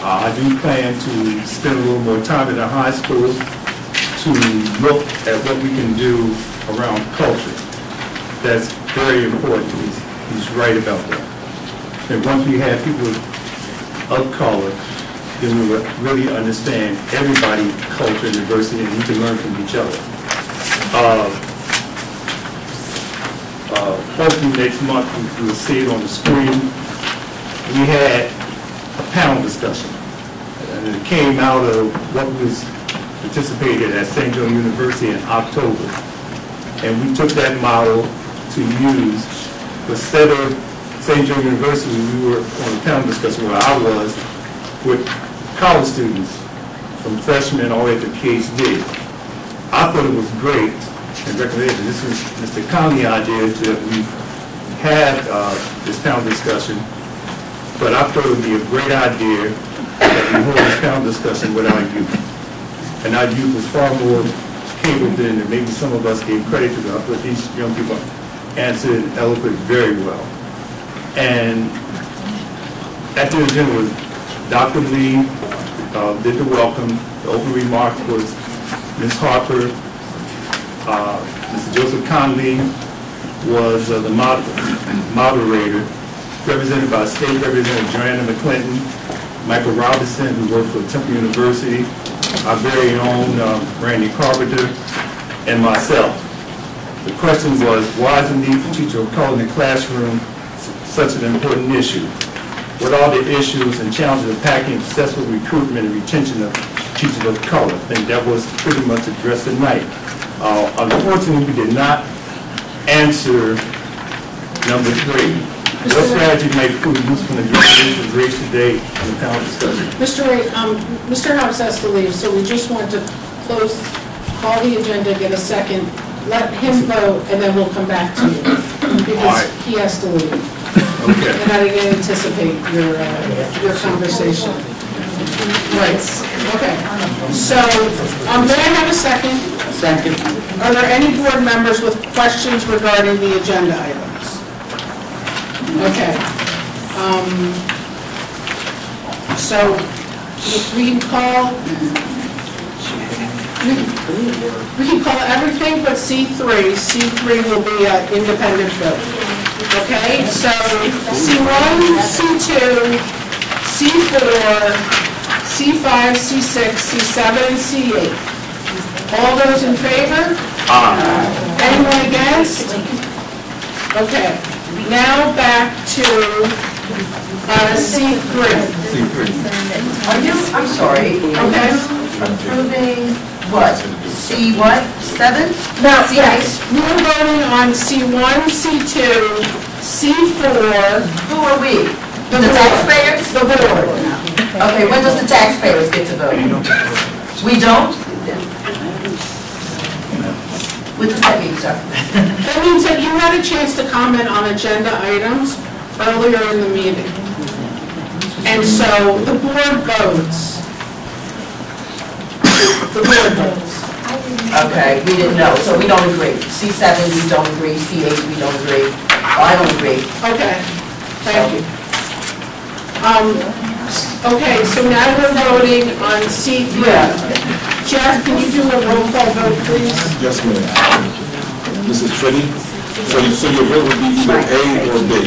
I do plan to spend a little more time in the high school to look at what we can do around culture. That's very important. He's right about that. And once we have people of color, then we will really understand everybody's culture and diversity, and we can learn from each other. Hopefully next month we will see it on the screen. We had a panel discussion, and it came out of what was participated at St. Joe University in October. And we took that model to use. Instead of St. Joe University, we were on a panel discussion where I was with college students from freshmen all the way to PhD. I thought it was great and recommended. This was Mr. Conley's idea that we had this panel discussion, but I thought it would be a great idea that we hold this panel discussion with our youth. And our youth was far more capable than maybe some of us gave credit to them. I thought these young people answered eloquently very well. And at the agenda was Dr. Lee did the welcome. The open remark was Ms. Harper. Mr. Joseph Conley was the moderator, represented by State Representative Joanna McClinton, Michael Robinson, who worked for Temple University, our very own Randy Carpenter, and myself. The question was, why is the need for teacher of color in the classroom such an important issue? What are the issues and challenges impacting successful recruitment and retention of teachers of color? I think that was pretty much addressed tonight. Unfortunately, we did not answer number 3. What strategy might prove useful in addressing issues raised today in the panel discussion? Mr. Ray, Mr. Hobbs has to leave, so we just want to call the agenda, get a second, let him vote, and then we'll come back to you. because he has to leave. Okay. And I didn't anticipate your conversation. Right, okay. So, may I have a second? Second. Are there any board members with questions regarding the agenda items? Okay. So, we can call everything but C3. C3 will be an independent vote. Okay, so C1, C2, C4, C5, C6, C7, and C8. All those in favor? Aye. Anyone against? Okay, now back to C3. I'm sorry. Okay. Approving what? C what? 7? No, yes, we're voting on C1, C2, C4. Who are we? The taxpayers? The board. Okay, when does the taxpayers get to vote? We don't? What does that mean, sir? That means that you had a chance to comment on agenda items earlier in the meeting. And so the board votes. The board votes. Okay, we didn't know, so we don't agree. C7, we don't agree. C8, we don't agree. Oh, I don't agree. Okay, thank you. Okay, so now we're voting on C3. Jeff, can you do a roll call vote, please? Yes, ma'am. Mrs. Tritty, so your vote would be either A or B.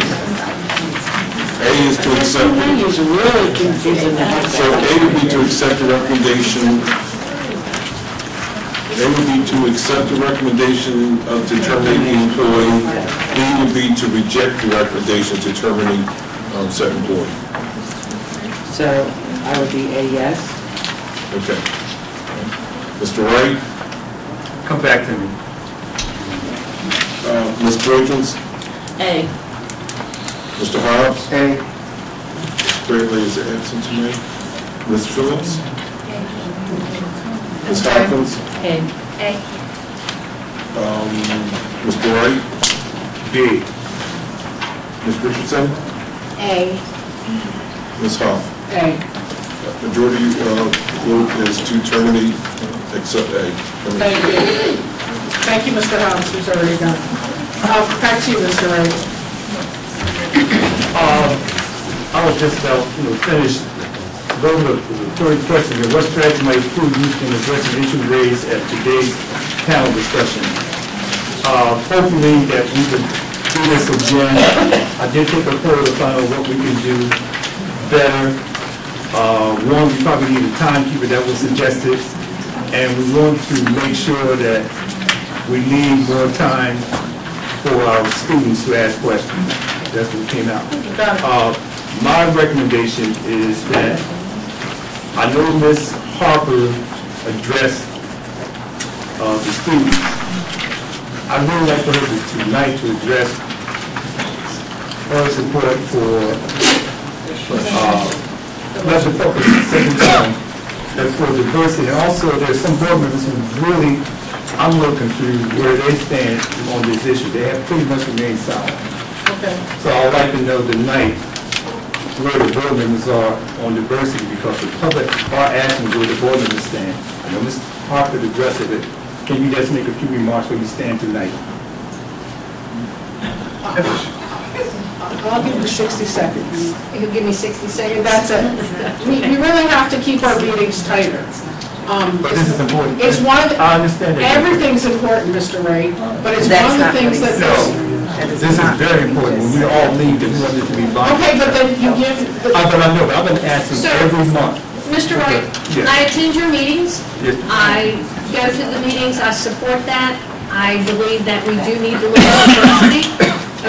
A is to accept. Is really confusing. So A would be to accept the recommendation. A would be to accept the recommendation to terminate the employee. B would be to reject the recommendation to terminate said employee. So I would be a yes. Okay. Mr. Wright? Come back to me. Ms. Perkins? A. Mr. Hobbs? A. Bradley is absent tonight. Ms. Phillips? Ms. Hopkins? A. Mr. Wright? B. Ms. Richardson? A. Ms. Hoff? A. Majority vote is to terminate, except A. Thank you. Thank you, Mr. Hobbs, who's already done. Back to you, Mr. Wright. I was just finish going to the third question here. What strategy might school use in addressing issues raised at today's panel discussion? Hopefully that we can do this again. I did take a poll to find out what we can do better. One, we probably need a timekeeper that was suggested, and we want to make sure that we leave more time for our students to ask questions. That's what came out. My recommendation is that, I know Ms. Harper addressed the students. I'd really like for her tonight to address her support for National Public Second Time, that's for diversity. And also, there's some board members who really, I'm a little confused where they stand on this issue. They have pretty much remained silent. Okay. So I'd like to know tonight where the board members are on diversity, because the public are asking where the board members stand. I know Ms. Harper addressed it, but can you just make a few remarks where you stand tonight? I'll give you 60 seconds. You'll give me 60 seconds? That's it. We really have to keep our meetings tighter. But this is important. It's one of the, I understand that. everything's important, Mr. Ray, but it's one of the things that... This is very important. When we all leave, that we want it to be binding. Okay, but then you give... But I know, but I've been asking So, every month. Mr. Wright, Yes. I attend your meetings. Yes. I go to the meetings. I support that. I believe that we do need to look at diversity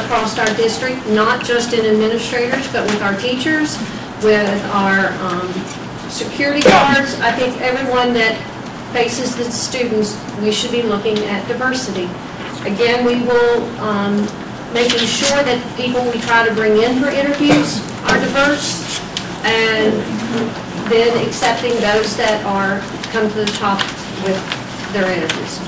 across our district, not just in administrators, but with our teachers, with our security guards. I think everyone that faces the students, we should be looking at diversity. Again, we will making sure that people we try to bring in for interviews are diverse, and then accepting those that are come to the top with their interviews.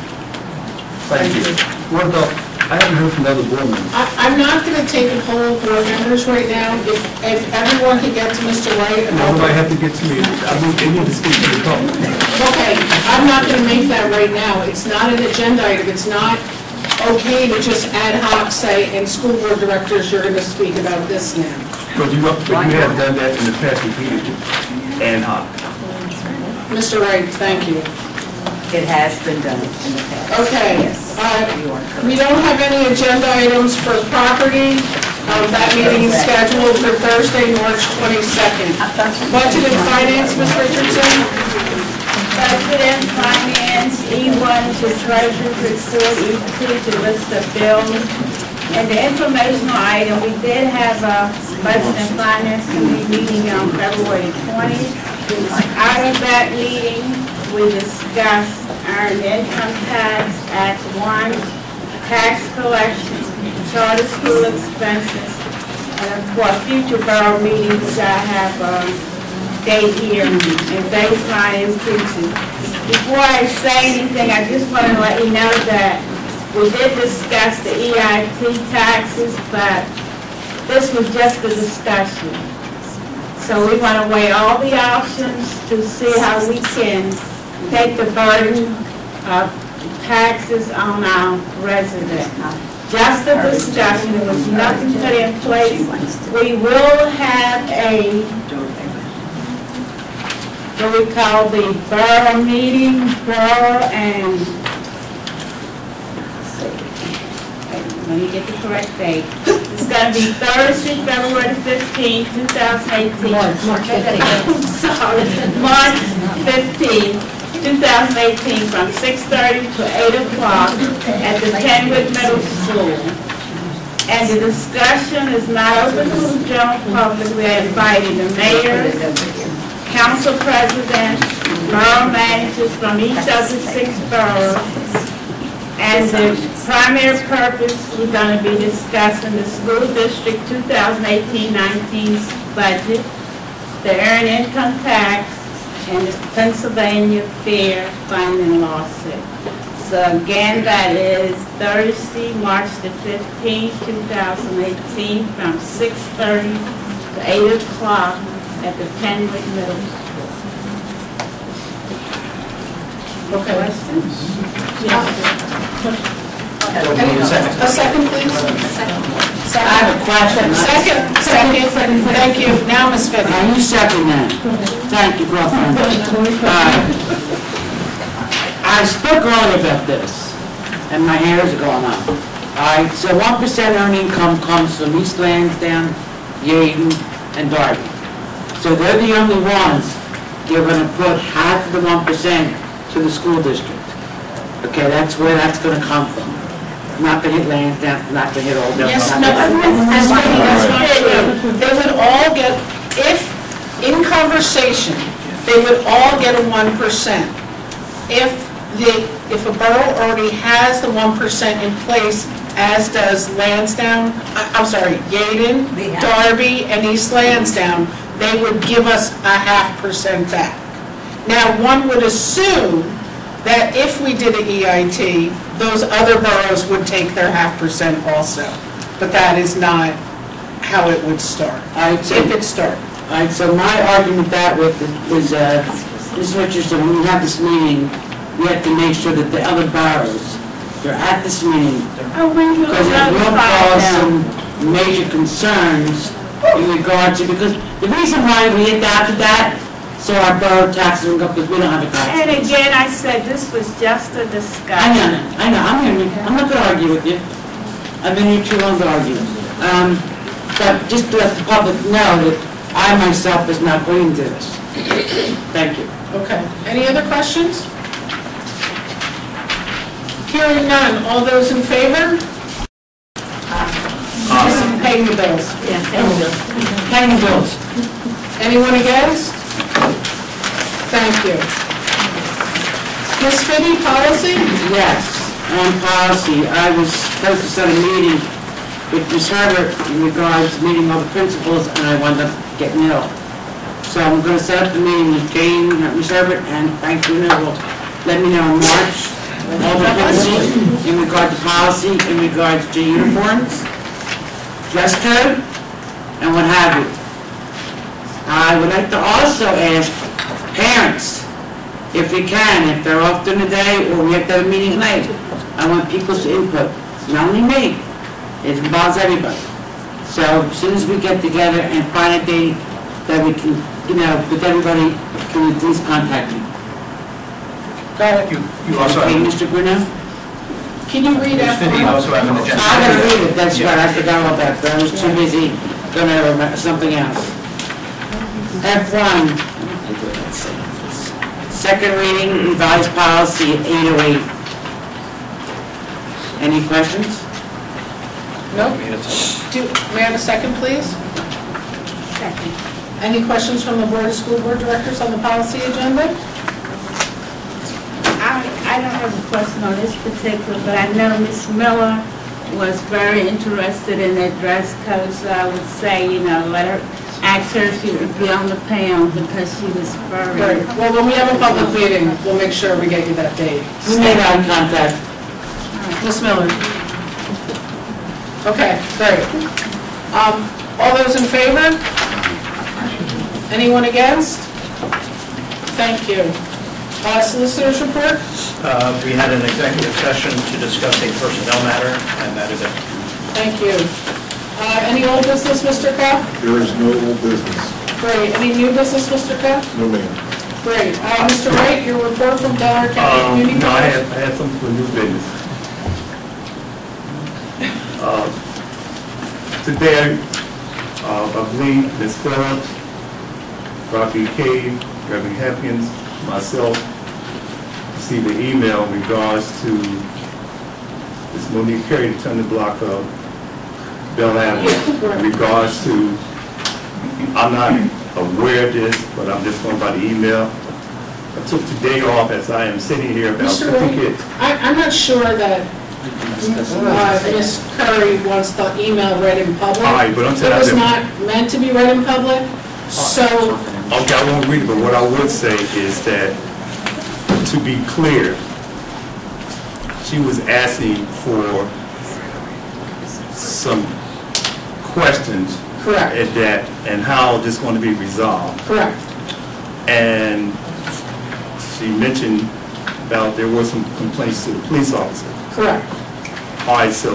Thank you. What about, I haven't heard from the other board members. I'm not going to take a poll of board members right now. If everyone can get to Mr. Wright. Nobody have to get to me. I mean, they need to speak to the public. Okay, I'm not going to make that right now. It's not an agenda item. It's not okay to just ad hoc say, and school board directors, you're going to speak about this now. But you have done that in the past repeatedly, ad hoc. Mr. Wright, thank you. It has been done in the past. Okay. Yes, you are correct. We don't have any agenda items for property. That meeting is scheduled for Thursday, March 22nd. Budget and Finance, Ms. Richardson? Budget and Finance, E1 to Treasurer's Report, E2 to list of bills. And the informational item, we did have a Budget and Finance Committee meeting on February 20th. Out of that meeting, we discussed earned income tax, Act 1, tax collection, charter school expenses, and for future borough meetings, I have a date here and baseline increases. Before I say anything, I just want to let you know that we did discuss the EIT taxes, but this was just a discussion. So we want to weigh all the options to see how we can take the burden of taxes on our residents. Just a discussion, there was nothing put in place. We will have what we call the borough meeting, borough and, let me get the correct date. It's going to be Thursday, February 15, 2018. March 15. I'm sorry, March 15, 2018, from 6:30 to 8 o'clock at the Penwood Middle School. And the discussion is not open to the general public. We are inviting the mayor, council president, borough managers from each of the 6 boroughs. And the primary purpose, we're going to be discussing the school district 2018-19 budget, the earned income tax, and the Pennsylvania Fair funding lawsuit. So again, that is Thursday, March the 15th, 2018, from 6:30 to 8 o'clock at the Penwood Middle School. Okay. Questions? A second, please. I have a question. Second. Thank you. Now, Ms. Finney. You second that. Thank you, girlfriend. I spoke earlier about this, and my hairs are going up. All right, so 1% earned income comes from East Lansdowne, Yaden, and Darby. So they're the only ones they're going to put half of the 1% to the school district. Okay, that's where that's going to come from. Not to hit Lansdowne, not to hit Old Devon. Yes, no, that's not true. They would all get, if, in conversation, they would all get a 1%. If a borough already has the 1% in place, as does Lansdowne, I'm sorry, Yaden, Darby, and East Lansdowne, they would give us a 0.5% back. Now, one would assume that if we did an EIT, those other boroughs would take their 0.5% also. But that is not how it would start, if it started. All right, so my argument that with is, Ms. Richardson, when we have this meeting, we have to make sure that the other boroughs, they're at this meeting. Because it will cause some major concerns in regards to, because the reason why we adopted that, so our borough taxes will go, because we don't have a tax. And again, I said this was just a discussion. I know, I'm hearing you. I'm not going to argue with you. I've been here too long to argue. But just to let the public know that I myself is not going to this. Thank you. Okay, any other questions? Hearing none, all those in favor? Paying the bills. Yeah, thank you. Paying the bills. Anyone against? Thank you. Ms. Finney, policy? Yes, on policy. I was supposed to set a meeting with Ms. Herbert in regards to meeting all the principals, and I wound up getting ill. So I'm going to set up the meeting with Jane, Ms. Herbert, and Frank Bruno will let me know in March all the policy, in regard to policy, in regards to uniforms, dress code, and what have you. I would like to also ask parents, if we can, if they're off during the day or we have to have a meeting at night, I want people's input, not only me, it involves everybody. So as soon as we get together and find a date that we can, with everybody, can you please contact me? Go ahead. You also Okay, have, Mr. Bruno? Can you read out? you also have an agenda. I gotta read it, that's right, I forgot all that, but I was too busy going over something else. F1, let's see. Second reading, revised policy 808. Any questions? No? May I have a second, please? Second. Any questions from the Board of School Board Directors on the policy agenda? I don't have a question on this particular, but I know Ms. Miller was very interested in that dress code, so I would say, let her, ask her if she would be on the panel because she was very... Right. Well, when we have a public meeting, we'll make sure we get you that date. We made eye contact. Ms. Miller? Okay, great. All those in favor? Anyone against? Thank you. Solicitor's report? We had an executive session to discuss a personnel matter, and that is it. Thank you. Any old business, Mr. Kopp? There is no old business. Great. Any new business, Mr. Kopp? No, ma'am. Great. Mr. Wright, your report from Delaware County Community No, I College? had something for new business. Today, I believe Ms. Phillips, Rafi Cave, Reverend Hopkins, myself, received an email in regards to Ms. Monique Carey, the turn the block of Bell Avenue. In regards to, I'm not aware of this, but I'm just going by the email. I took today off as I am sitting here about Mr. 50 Wright, kids. I'm not sure that Ms. Curry wants the email read in public. All right, but I'm saying It was not meant to be read in public, so... Okay, I won't read it, but what I would say is that, to be clear, she was asking for some questions. Correct. At that, and how this is going to be resolved. Correct. And she mentioned about there were some complaints to the police officer. Correct. All right, so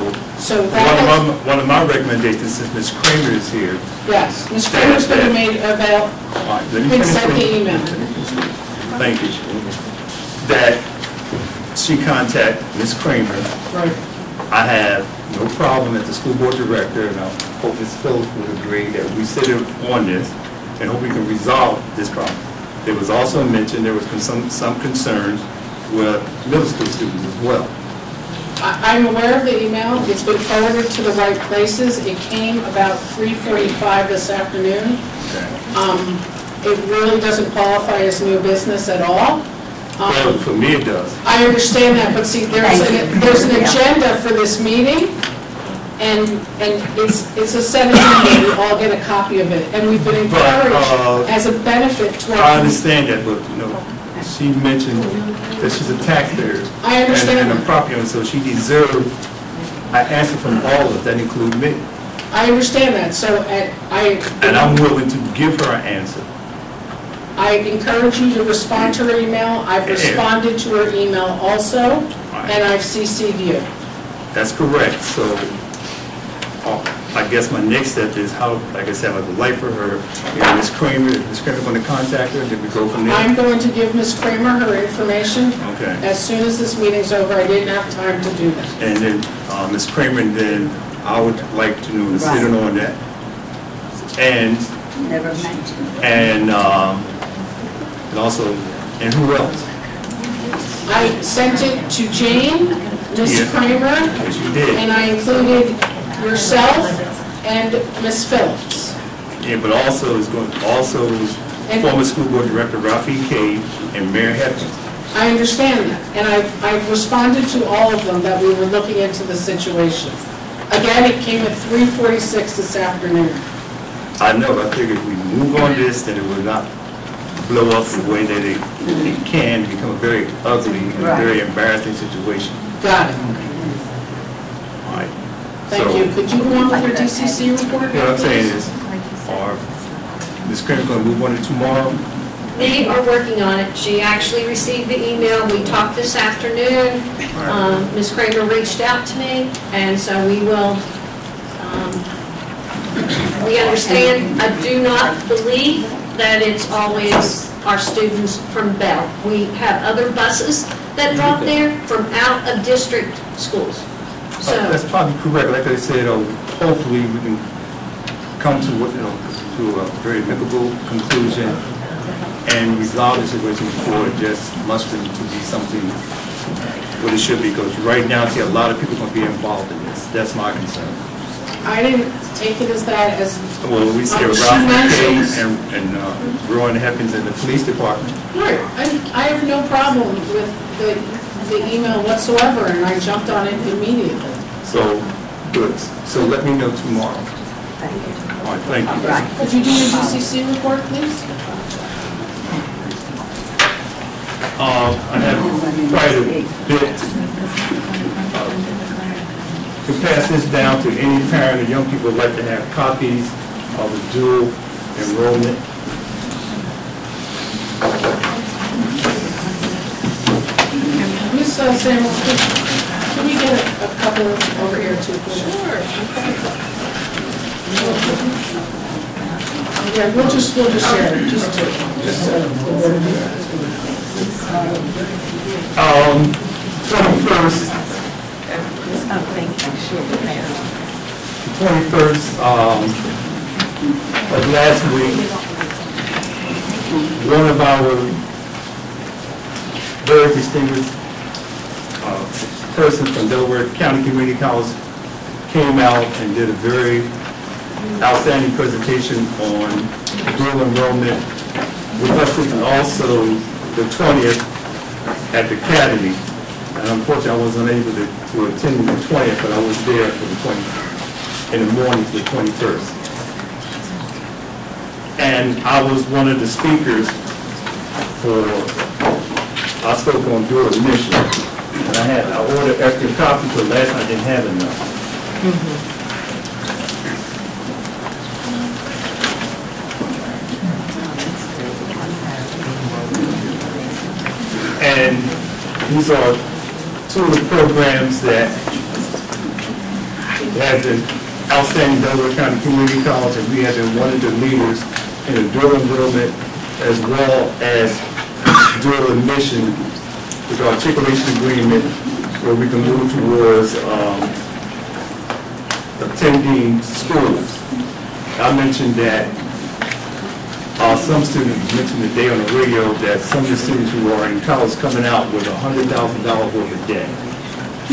one of my recommendations, since Ms. Kramer is here. Yes, Ms. Kramer's going to be made available. All right, let me Please finish send the with- email. Thank you. That she contact Ms. Kramer. Right. I have no problem as the school board director, and I hope Ms. Phillips would agree that we sit on this and hope we can resolve this problem. There was also mentioned there was some concerns with middle school students as well. I'm aware of the email. It's been forwarded to the right places. It came about 3:45 this afternoon. It really doesn't qualify as new business at all. Well, for me it does. I understand that, but see, there's an agenda for this meeting, and it's a set agenda, we all get a copy of it, and we've been encouraged as a benefit to our... I understand that, but, she mentioned that she's a taxpayer. I understand. And a property owner, so she deserved an answer from all of us, that include me. I understand that, so And I'm willing to give her an answer. I encourage you to respond to her email. I've responded to her email also, and I've CC'd you. That's correct, so I guess my next step is how, like I said, I would like for her, Ms. Kramer going to contact her, did we go from there? I'm going to give Ms. Kramer her information. Okay. As soon as this meeting's over. I didn't have time to do that. And then Ms. Kramer, then I would like to know, sit in on that. And Never mentioned. and also, and who else? I sent it to Jane, Ms. Kramer, Yes, you did. and I included yourself and Ms. Phillips. Yeah, but also former school board director Rafi Cave and Mayor Hepburn. I understand that, and I've responded to all of them that we were looking into the situation. Again, it came at 3:46 this afternoon. I know, I figured if we move on this, then it would not blow up the way that it can become a very ugly and very embarrassing situation. Got it. All right. Thank you. Could you go on with your DCC report? What I'm saying is, are Ms. Kramer going to move on to tomorrow? They are working on it. She actually received the email. We talked this afternoon. Ms. Kramer reached out to me, and so we will, we understand. I do not believe that it's always our students from Bell. We have other buses that drop there from out-of-district schools. So that's probably correct. Like I said, hopefully we can come to to a very amicable conclusion and resolve the situation before just mustering to be something what it should be. Because right now, I see a lot of people going to be involved in this. That's my concern. I didn't take it as that as. Well, we see a Ralph case and growing happens in the police department. Right. I have no problem with the email whatsoever, and I jumped on it immediately. So, good. So let me know tomorrow. Thank you. All right, thank you. Right. Could you do your DCC report, please? I have quite a bit to pass this down to any parent or young people who would like to have copies of the dual enrollment. Ms. Samuels, can we get a couple over here too, please? Sure. Yeah, we'll just share it. Just 21st. The 21st of last week, one of our very distinguished person from Delaware County Community College came out and did a very outstanding presentation on dual enrollment with us, and also the 20th at the Academy. And unfortunately, I was unable to attend the 20th, but I was there for the 20th, in the morning for the 21st. And I was one of the speakers for, I spoke on dual admission. And I ordered extra copies, but last night I didn't have enough. And these are two of the programs that have been outstanding Delaware County Community College, and we have been one of the leaders in the dual enrollment as well as dual admission with our articulation agreement, where we can move towards attending schools. I mentioned that some students mentioned today on the radio that some of the students who are in college coming out with $100,000 worth of debt.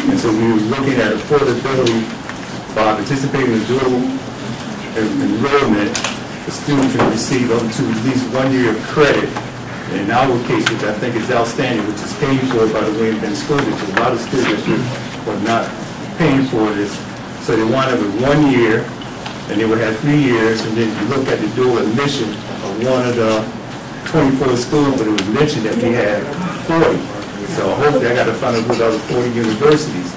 And so we were looking at affordability by participating in dual enrollment. The student can receive up to at least 1 year of credit. In our case, which I think is outstanding, which is paid for by the William Penn School District. A lot of school districts were not paying for this. So they wound up with 1 year, and they would have 3 years, and then you look at the dual admission of one of the 24 schools, but it was mentioned that we had 40. So hopefully I got to find out what other 40 universities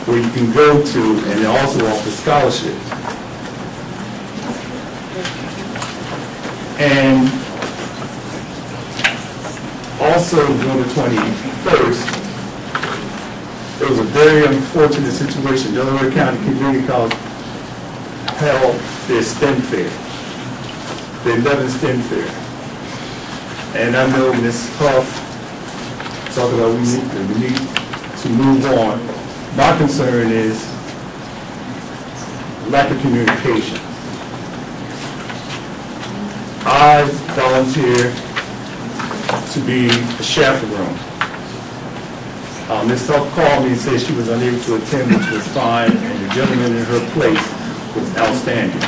where you can go to, and they also offer scholarships. And also on the 21st, it was a very unfortunate situation. Delaware County Community College held their STEM fair, the 11th STEM fair. And I know Ms. Huff talked about we need to move on. My concern is lack of communication. I volunteer to be a chaperone. Ms. Huff called me and said she was unable to attend, which was fine, and the gentleman in her place was outstanding.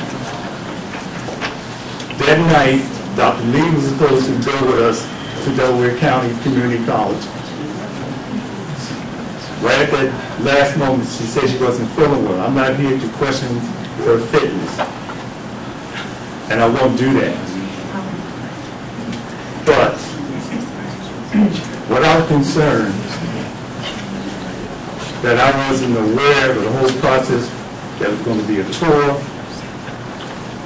That night, Dr. Lee was supposed to go with us to Delaware County Community College. Right at that last moment, she said she wasn't feeling well. I'm not here to question her fitness, and I won't do that. But what I was concerned, that I wasn't aware of the whole process, that was going to be a tour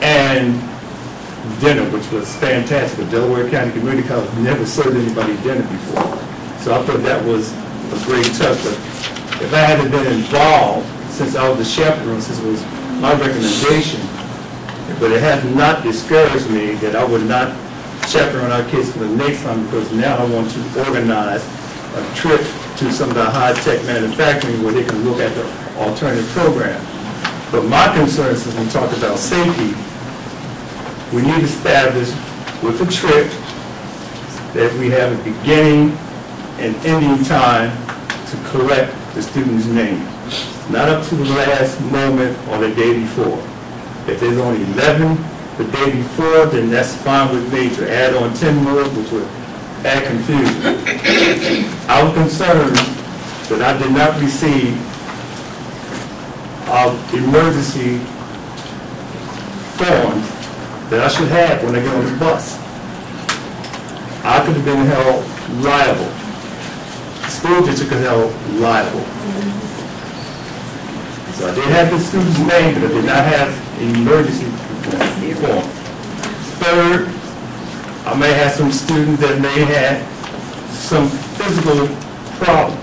and dinner, which was fantastic. The Delaware County Community College never served anybody dinner before. So I thought that was a great touch. But if I hadn't been involved, since I was the chaperone, since it was my recommendation, but it has not discouraged me that I would not chaperone our kids for the next time, because now I want to organize a trip to some of the high-tech manufacturing where they can look at the alternative program. But my concern, since we talked about safety, we need to establish with a trip that we have a beginning and ending time to collect the student's name. Not up to the last moment or the day before. If there's only 11 the day before, then that's fine with me. To add on 10 more, which would add confusion. I was concerned that I did not receive emergency forms that I should have when I get on the bus. I could have been held liable. The school district could have held liable. So I did have the student's name, but I did not have an emergency form. Third, I may have some students that may have some physical problems,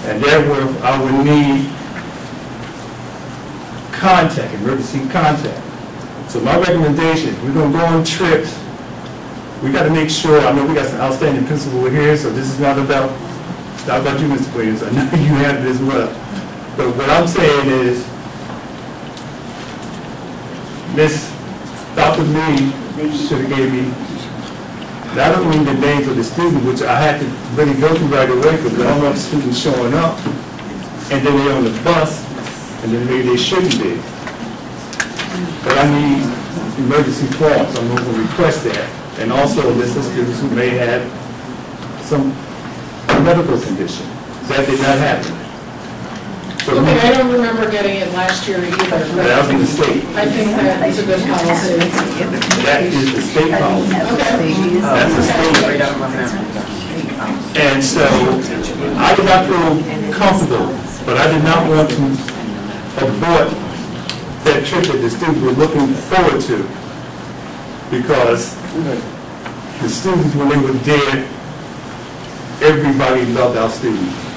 and therefore I would need contact, emergency contact. So my recommendation, if we're going to go on trips, we got to make sure, I know we got some outstanding principals here, so this is not about you, Mr. Williams. I know you have it as well. But what I'm saying is, Dr. Lee should have gave me not only the names of the students, which I had to really go through right away because I don't want students showing up, and then they're on the bus, and then maybe they shouldn't be. But I need emergency forms. I'm going to request that. And also a list of students who may have some medical condition. That did not happen. So Okay, I don't remember getting it last year either. that was in the state. I think that is a good policy. That is the state policy. That's the state. And so I did not feel comfortable, but I did not want to abort that trip that the students were looking forward to, because the students, when they were there, everybody loved our students.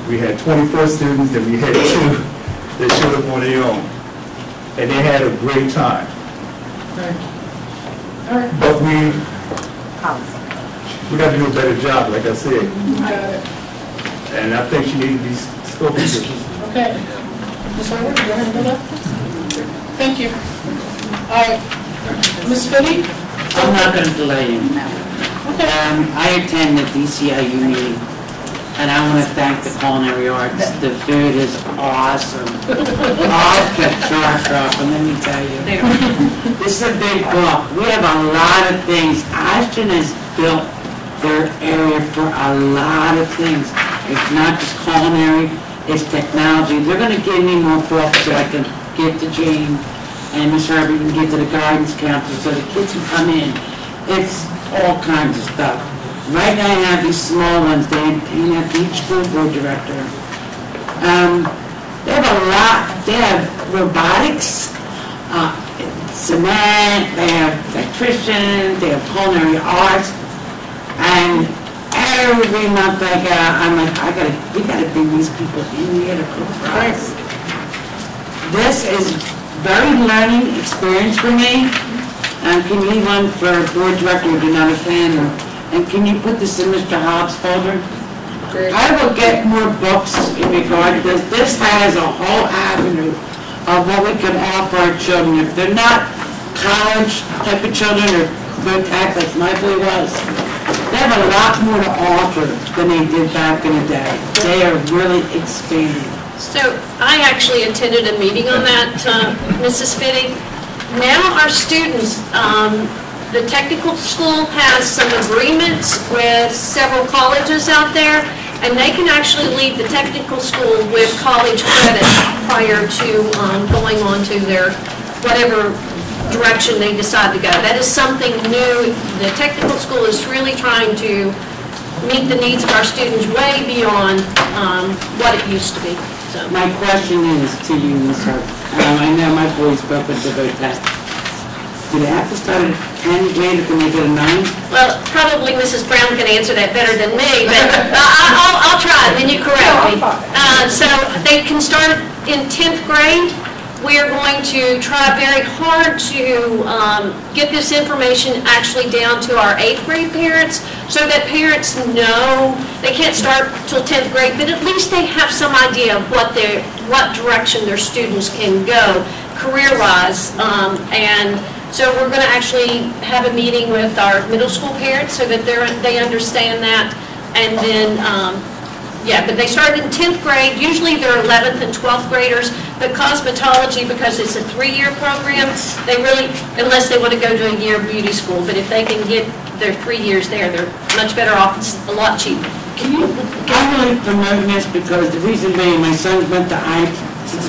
We had 24 students, and we had 2 that showed up on their own, and they had a great time. But we got to do a better job, like I said. And I think she needs to be spoken to. Okay. Ms. Howard, you want to go back? Thank you. All right. Ms. Fitty? I'm not going to delay you. I attend the DCIU meeting, and I want to thank the culinary arts. The food is awesome. I'll get track off, and let me tell you, this is a big book. We have a lot of things. Ashton has built their area for a lot of things. It's not just culinary, it's technology. They're going to give me more books so I can give to Jane, and Ms. Herbie can give to the guidance counselor so the kids can come in. It's all kinds of stuff. Right now I have these small ones. They have each school board director. They have a lot. They have robotics, cement, they have electricians, they have culinary arts, and every month I'm like, we gotta bring these people in here to cook for us. This is very learning experience for me. Can you leave one for board director who do not attend? And can you put this in Mr. Hobbs' folder? I will get more books in regard to this. This has a whole avenue of what we can offer our children. If they're not college type of children or go tech like my boy was, they have a lot more to offer than they did back in the day. They are really expanding. So I actually attended a meeting on that, Mrs. Fitty. Now our students, the technical school has some agreements with several colleges out there, and they can actually leave the technical school with college credit prior to going on to their whatever direction they decide to go. That is something new. The technical school is really trying to meet the needs of our students way beyond what it used to be. So My question is to you, Ms. Hart. I know my boys broke with the vote test. Do they have to start at 10th grade or can they go to 9th? Well, probably Mrs. Brown can answer that better than me, but I'll try, and then you correct me. So they can start in 10th grade. We are going to try very hard to get this information actually down to our 8th grade parents so that parents know they can't start till 10th grade, but at least they have some idea of what direction their students can go career-wise. And so we're going to actually have a meeting with our middle school parents so that they understand that. And then, but they start in 10th grade. Usually they're 11th and 12th graders. But cosmetology, because it's a 3-year program, they really, unless they want to go to a year beauty school, but if they can get their 3 years there, they're much better off. It's a lot cheaper. I'm really promoting this because the reason being, my son went to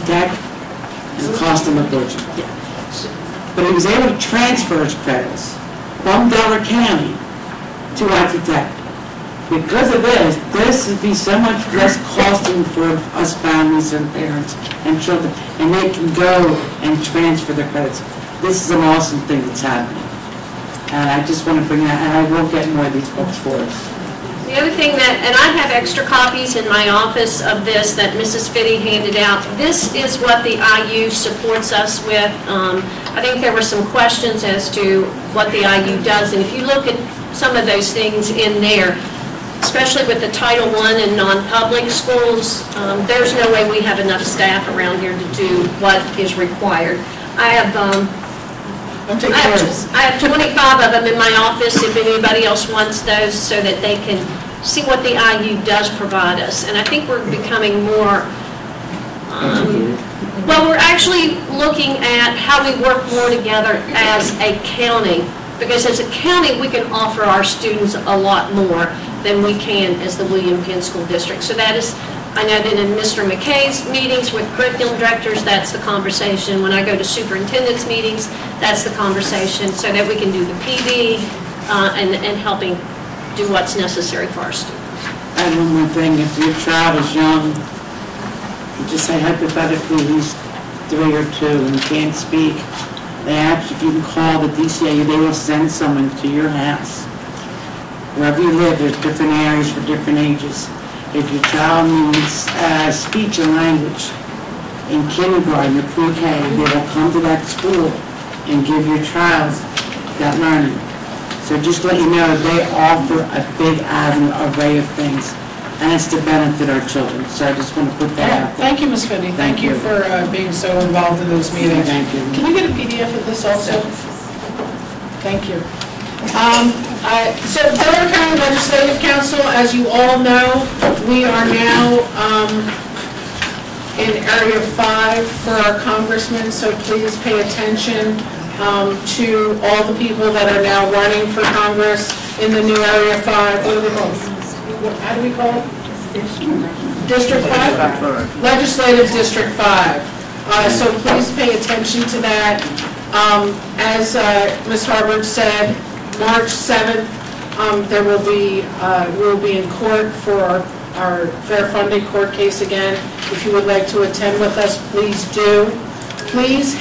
Tech and it cost him a fortune. But he was able to transfer his credits from Delaware County to Tech. Because of this would be so much less costing for us families and parents and children, and they can go and transfer their credits. This is an awesome thing that's happening. And I just want to bring that, and I will get more of these books for us. The other thing and I have extra copies in my office of this that Mrs. Fitty handed out. This is what the IU supports us with. I think there were some questions as to what the IU does, and if you look at some of those things in there, especially with the Title I and non-public schools, there's no way we have enough staff around here to do what is required. I have 25 of them in my office if anybody else wants those so that they can see what the IU does provide us. And I think we're becoming more, well, we're actually looking at how we work more together as a county. Because as a county, we can offer our students a lot more than we can as the William Penn School District. So that is, I know that in Mr. McKay's meetings with curriculum directors, that's the conversation. When I go to superintendent's meetings, that's the conversation, so that we can do the PD and helping do what's necessary for our students. And one more thing, if your child is young, just say hypothetically he's 3 or 2 and can't speak, they actually, if you can call the DCAU, they will send someone to your house. Wherever you live, there's different areas for different ages. If your child needs speech and language in kindergarten or pre-K, they will come to that school and give your child that learning. So just to let you know, they offer a big array of things, and it's to benefit our children. So I just want to put that out there. Thank you, Ms. Finney. Thank you for being so involved in those meetings. Thank you. Can you get a PDF of this also? Thank you. So Delaware County Legislative Council, as you all know, we are now in Area 5 for our congressmen, so please pay attention to all the people that are now running for Congress in the new Area 5. What do they call it? How do we call it? District 5? Legislative District 5. So please pay attention to that. As Ms. Harbert said, March 7th, we'll be in court for our fair funding court case again. If you would like to attend with us, please do. Please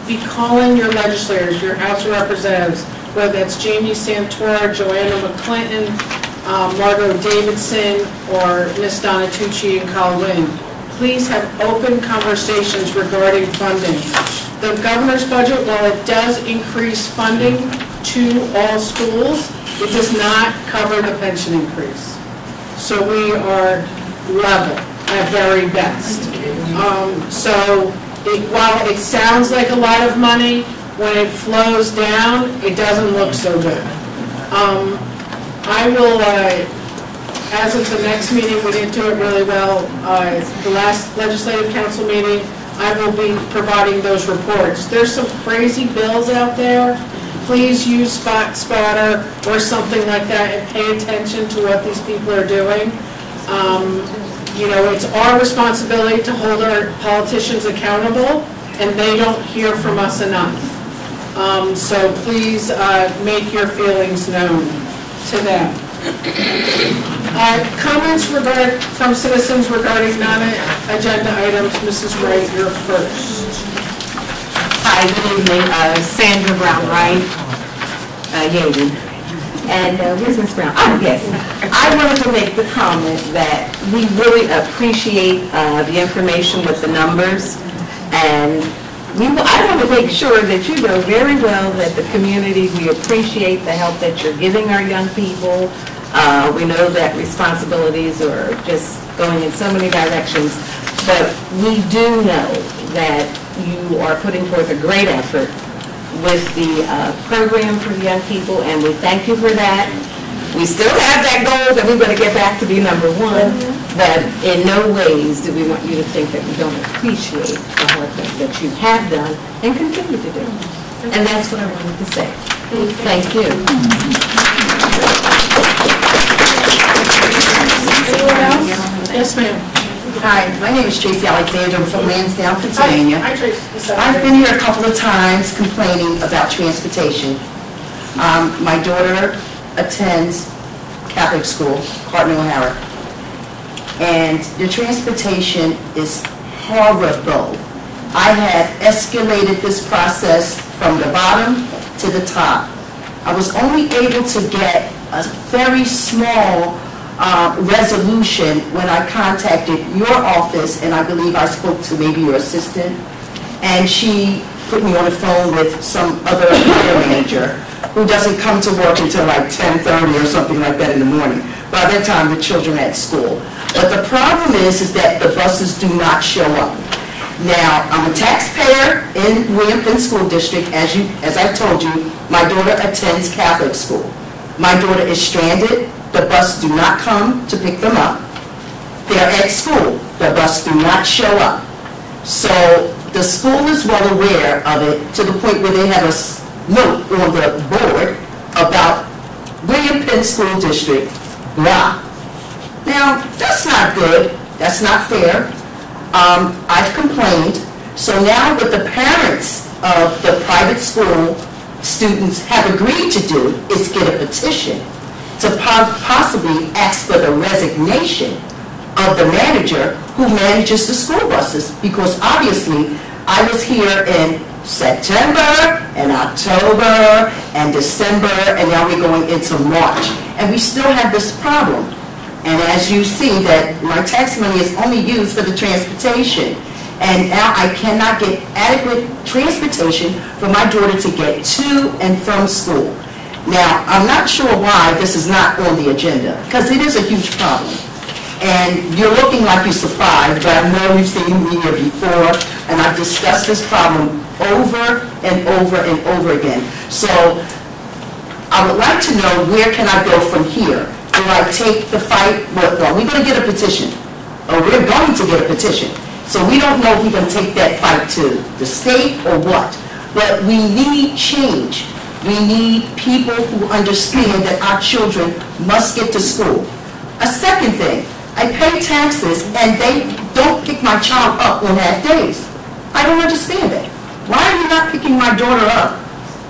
be calling your legislators, your House of Representatives, whether that's Jamie Santora, Joanna McClinton, Margot Davidson, or Ms. Donatucci and Colwyn. Please have open conversations regarding funding. The governor's budget, while it does increase funding to all schools, it does not cover the pension increase. So we are level at very best. While it sounds like a lot of money, when it flows down, it doesn't look so good. I will, as of the next meeting, we didn't do it really well, the last legislative council meeting, I will be providing those reports. There's some crazy bills out there. Please use Spot Spotter or something like that and pay attention to what these people are doing. It's our responsibility to hold our politicians accountable, and they don't hear from us enough. So please make your feelings known to them. Comments from citizens regarding non-agenda items. Mrs. Wright, you're first. Hi, good evening. Sandra Brown Wright, Yaden. And where's Ms. Brown? Oh, yes. I wanted to make the comment that we really appreciate the information with the numbers. And I want to make sure that you know very well that the community, we appreciate the help that you're giving our young people. We know that responsibilities are just going in so many directions, but we do know that you are putting forth a great effort with the program for the young people, and we thank you for that. We still have that goal that we're going to get back to be number one, but in no ways do we want you to think that we don't appreciate the hard work that you have done and continue to do. And that's what I wanted to say. Thank you. Anyone else? Yes, ma'am. Hi, my name is Tracy Alexander. I'm from Lansdowne, Pennsylvania. Hi, Tracy. I've been here a couple of times complaining about transportation. My daughter attends Catholic school, Cardinal O'Hara, and the transportation is horrible. I have escalated this process from the bottom to the top. I was only able to get a very small resolution when I contacted your office, and I believe I spoke to maybe your assistant, and she put me on the phone with some other hire manager who doesn't come to work until like 10:30 or something like that in the morning. By that time, the children are at school. But the problem is that the buses do not show up. Now, I'm a taxpayer in William Penn School District. As I told you, my daughter attends Catholic school. My daughter is stranded. The bus do not come to pick them up. They're at school. The bus do not show up. So the school is well aware of it, to the point where they have a note on the board about William Penn School District, blah. Now, that's not good. That's not fair. I've complained. So now what the parents of the private school students have agreed to do is get a petition to possibly ask for the resignation of the manager who manages the school buses, because obviously I was here in September and October and December, and now we're going into March, and we still have this problem. And as you see, that my tax money is only used for the transportation, and now I cannot get adequate transportation for my daughter to get to and from school. Now, I'm not sure why this is not on the agenda, because it is a huge problem. And you're looking like you're surprised, but I know you've seen me here before, and I've discussed this problem over and over and over again. So I would like to know, where can I go from here? Do I take the fight? Well, we're going to get a petition, or we're going to get a petition. So we don't know if we're going to take that fight to the state or what. But we need change. We need people who understand that our children must get to school. A second thing, I pay taxes and they don't pick my child up on half days. I don't understand it. Why are you not picking my daughter up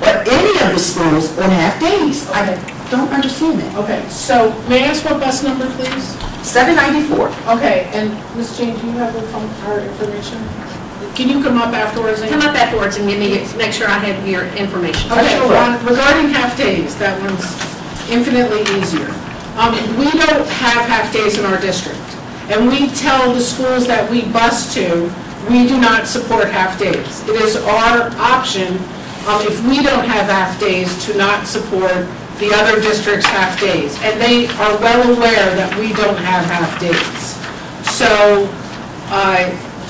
or any of the schools on half days? I don't understand that. Okay, so may I ask what bus number, please? 794. Okay, and Ms. Jane, do you have our information? Can you come up afterwards? Come up afterwards and make sure I have your information. Okay, regarding half-days, that one's infinitely easier. We don't have half-days in our district, and we tell the schools that we bus to, we do not support half-days. It is our option, if we don't have half-days, to not support the other district's half-days, and they are well aware that we don't have half-days. So,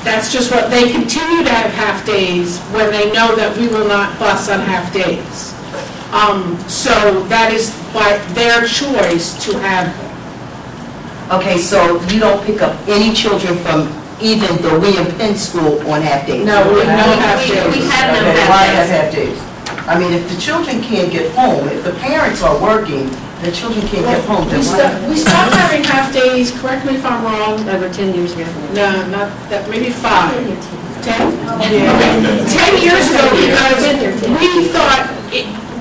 that's just what, they continue to have half-days when they know that we will not bus on half-days. So that is by their choice to have them. Okay, so you don't pick up any children from even the William Penn School on half-days? No, we have no half-days. We have no half-days. Why have half-days? I mean, if the children can't get home, if the parents are working, the children can't get home, then we stopped having half-days, correct me if I'm wrong. Over 10 years ago. No, not that, maybe 5. 10? Okay. 10 years ago, because we thought,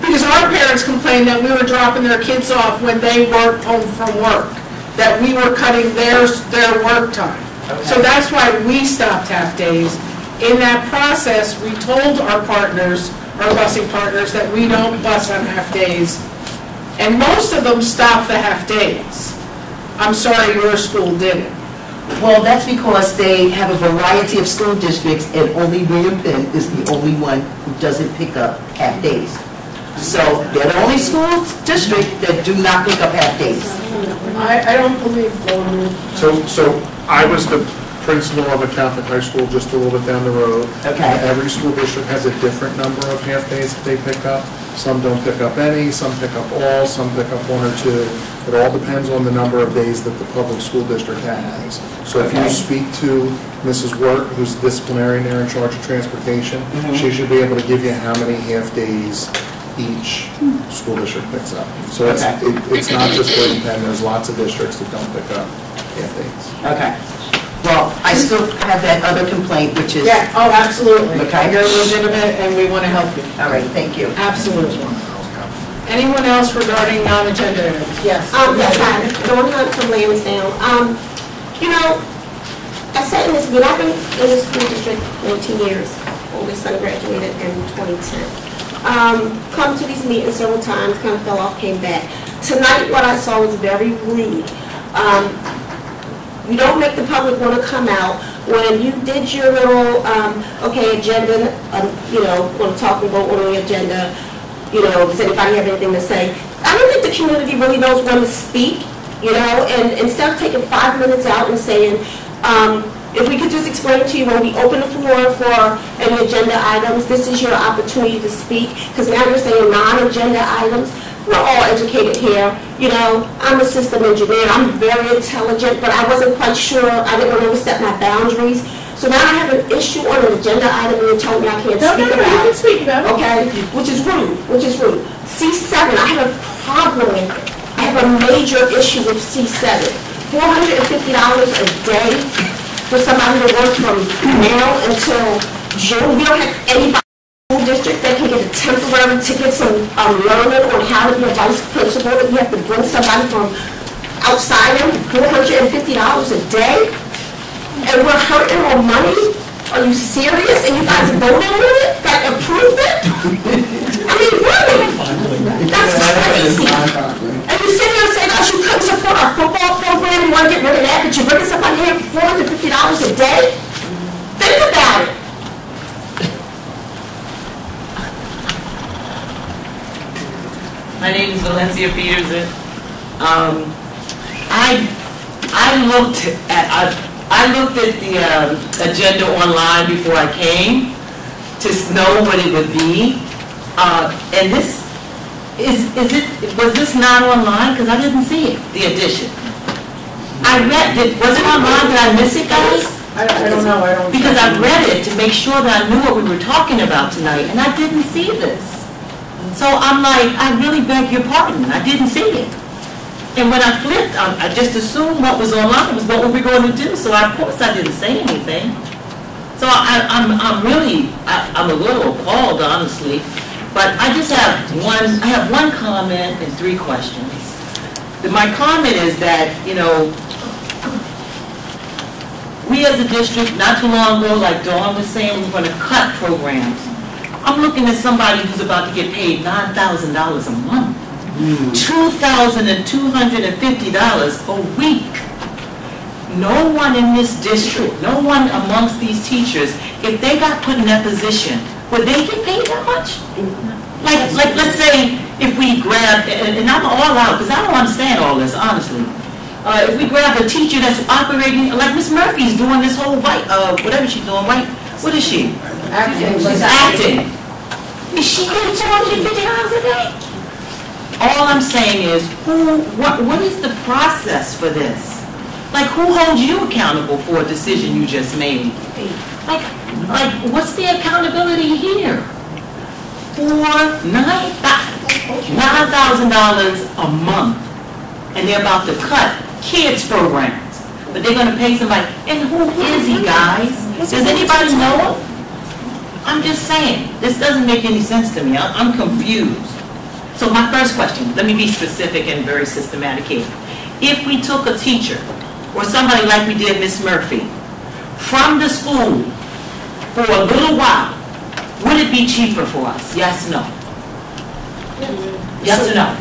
because our parents complained that we were dropping their kids off when they worked home from work, that we were cutting their work time. So that's why we stopped half-days. In that process, we told our partners, our busing partners, that we don't bus on half-days. And most of them stopped the half-days. I'm sorry your school didn't. Well, that's because they have a variety of school districts, and only William Penn is the only one who doesn't pick up half-days. So they're the only school district that do not pick up half-days. I don't believe So I was the principal of a Catholic high school just a little bit down the road. Okay. Every school district has a different number of half-days that they pick up. Some don't pick up any, some pick up all, some pick up 1 or 2. It all depends on the number of days that the public school district has. So if you speak to Mrs. Wirt, who's the disciplinarian there in charge of transportation, she should be able to give you how many half-days each school district picks up. So it's not just William Penn, there's lots of districts that don't pick up half-days. Okay. Well, I still have that other complaint, which is... Yeah, oh, absolutely. Okay. You're legitimate, and we want to help you. All right, thank you. Absolutely. Anyone else regarding non-agenda items? Yes. Yes, hi. Dawn Hunt from Lansdowne. You know, I sat in this meeting, I've been in this school district 19 years. Oldest son graduated in 2010. Come to these meetings several times, kind of fell off, came back. Tonight, what I saw was very rude. You don't make the public want to come out. When you did your little, agenda, want to talk and vote on the agenda, does anybody have anything to say? I don't think the community really knows when to speak, and instead of taking 5 minutes out and saying, if we could just explain to you when we open the floor for any agenda items, this is your opportunity to speak, because now you're saying non-agenda items. We're all educated here. I'm a system engineer. I'm very intelligent, but I wasn't quite sure. I didn't want to overstep my boundaries. So now I have an issue on an agenda item and you told me I can't speak about it. You can speak about it. Okay, which is rude, C7, I have a problem with it. I have a major issue with C7. $450 a day for somebody to work from now until June. We don't have anybody school district that can get a temporary to get some learning on how to be a vice principal, that you have to bring somebody from outside of $450 a day, and we're hurting our money? Are you serious? And you guys voted on it? Like approved it? I mean, really? That's crazy. And you sit here and say that you couldn't support our football program, you want to get rid of that, but you're bringing somebody here for $450 a day? Think about it. My name is Valencia Peterson. I looked at the agenda online before I came to know what it would be. And this was this not online? Because I didn't see it, the edition. Was it online? Did I miss it, guys? I don't know. Because I read it to make sure that I knew what we were talking about tonight, and I didn't see this. So I'm like, I really beg your pardon, I didn't see it. And when I flipped, I just assumed what was online was what we were going to do, so of course I didn't say anything. So I'm a little appalled, honestly, but I just have one comment and 3 questions. My comment is that, we as a district, not too long ago, like Dawn was saying, we're going to cut programs. I'm looking at somebody who's about to get paid $9,000 a month, $2,250 a week. No one in this district, no one amongst these teachers, if they got put in that position, would they get paid that much? Like let's say if we grab, and I'm all out, because I don't understand all this, honestly. If we grab a teacher that's operating, like Miss Murphy's doing this whole whatever she's doing, what is she? Acting. Is she getting $250 a day? All I'm saying is, what is the process for this? Like, who holds you accountable for a decision you just made? Like, what's the accountability here? $9,000 a month, and they're about to cut kids programs, but they're going to pay somebody. And who is he, guys? Does anybody know them? I'm just saying, this doesn't make any sense to me. I'm confused. So my first question, let me be specific and very systematic here. If we took a teacher, or somebody like we did Miss Murphy, from the school for a little while, would it be cheaper for us? Yes, no? Yes or no?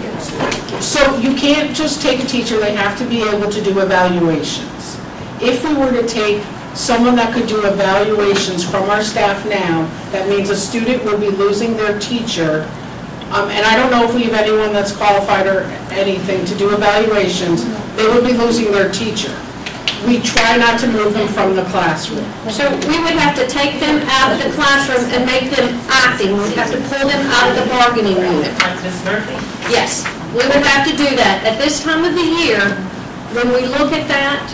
So you can't just take a teacher, they have to be able to do evaluations. If we were to take someone that could do evaluations from our staff now, that means a student would be losing their teacher. And I don't know if we have anyone that's qualified or anything to do evaluations, they would be losing their teacher. We try not to move them from the classroom. So we would have to take them out of the classroom and make them acting. We'd have to pull them out of the bargaining unit. Like Ms. Murphy? Yes, we would have to do that. At this time of the year, when we look at that,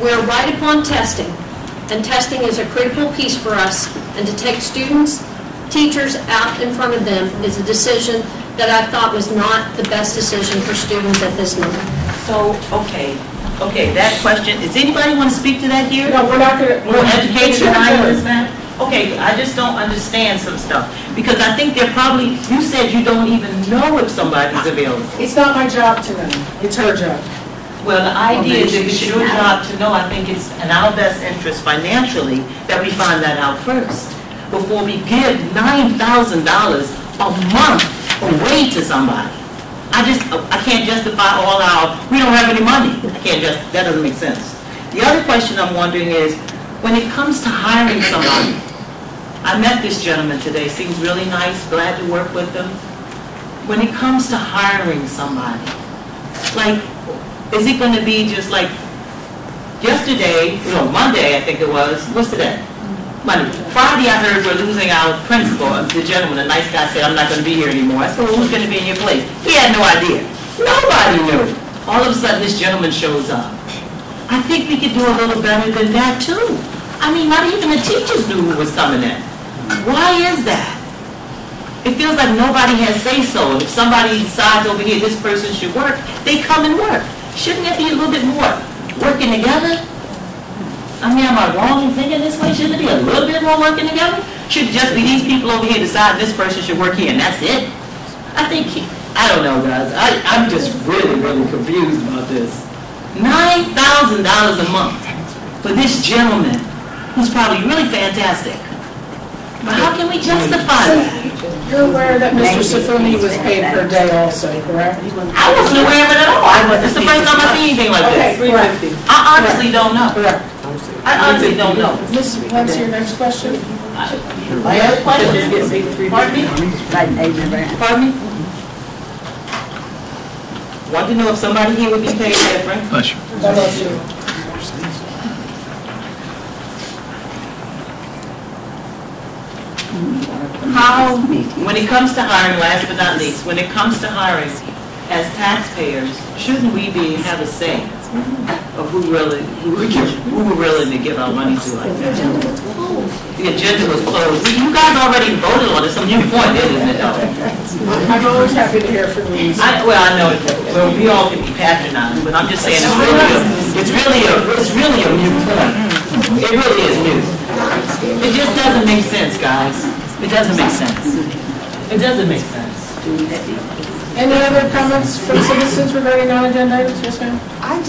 we're right upon testing. And testing is a critical piece for us. And to take students, teachers out in front of them is a decision that I thought was not the best decision for students at this moment. So, okay, that question, does anybody want to speak to that here? No, we're not going to. More educated than I am, man? Okay, I just don't understand some stuff. Because I think they're probably, you said you don't even know if somebody's available. It's not my job to know, it's her job. Well, the idea is if it's your job to know, I think it's in our best interest financially that we find that out first. Before we give $9,000 a month away to somebody. I can't justify all our, we don't have any money. That doesn't make sense. The other question I'm wondering is, when it comes to hiring somebody, I met this gentleman today, seems really nice, glad to work with him. When it comes to hiring somebody, like, is it going to be just like yesterday, Monday I think it was, what's today? Monday. Friday I heard we're losing our principal, the gentleman, the nice guy said, I'm not going to be here anymore. I said, well, who's going to be in your place? He had no idea. Nobody knew. All of a sudden this gentleman shows up. I think we could do a little better than that too. I mean, not even the teachers knew who was coming in. Why is that? It feels like nobody has say-so. If somebody decides over here this person should work, they come and work. Shouldn't there be a little bit more working together? I mean, am I wrong in thinking this way? Shouldn't there be a little bit more working together? Should it just be these people over here decide this person should work here and that's it? I don't know, guys. I'm just really, really confused about this. $9,000 a month for this gentleman who's probably really fantastic. But how can we justify that? You're aware that Mr. Sifuni was paid per day also, correct? I wasn't aware of it at all. It's the first time I've seen anything like this. Okay, correct. I honestly don't know. Correct. I honestly don't know. Miss, what's your next question? My other question is, pardon me? Pardon me? Want to know if somebody here would be paid different? Bless you. How, when it comes to hiring, last but not least, when it comes to hiring, as taxpayers, shouldn't we have a say of who we're willing to give our money to like that? The agenda was closed. You guys already voted on it, some new point, isn't it? I'm always happy to hear from you. Well, I know, well, we all can be patronized, but I'm just saying it's really a new point. It really is new. It just doesn't make sense, guys. It doesn't make sense. It doesn't make sense. Any other comments from citizens regarding non-agenda items? Yes, ma'am. I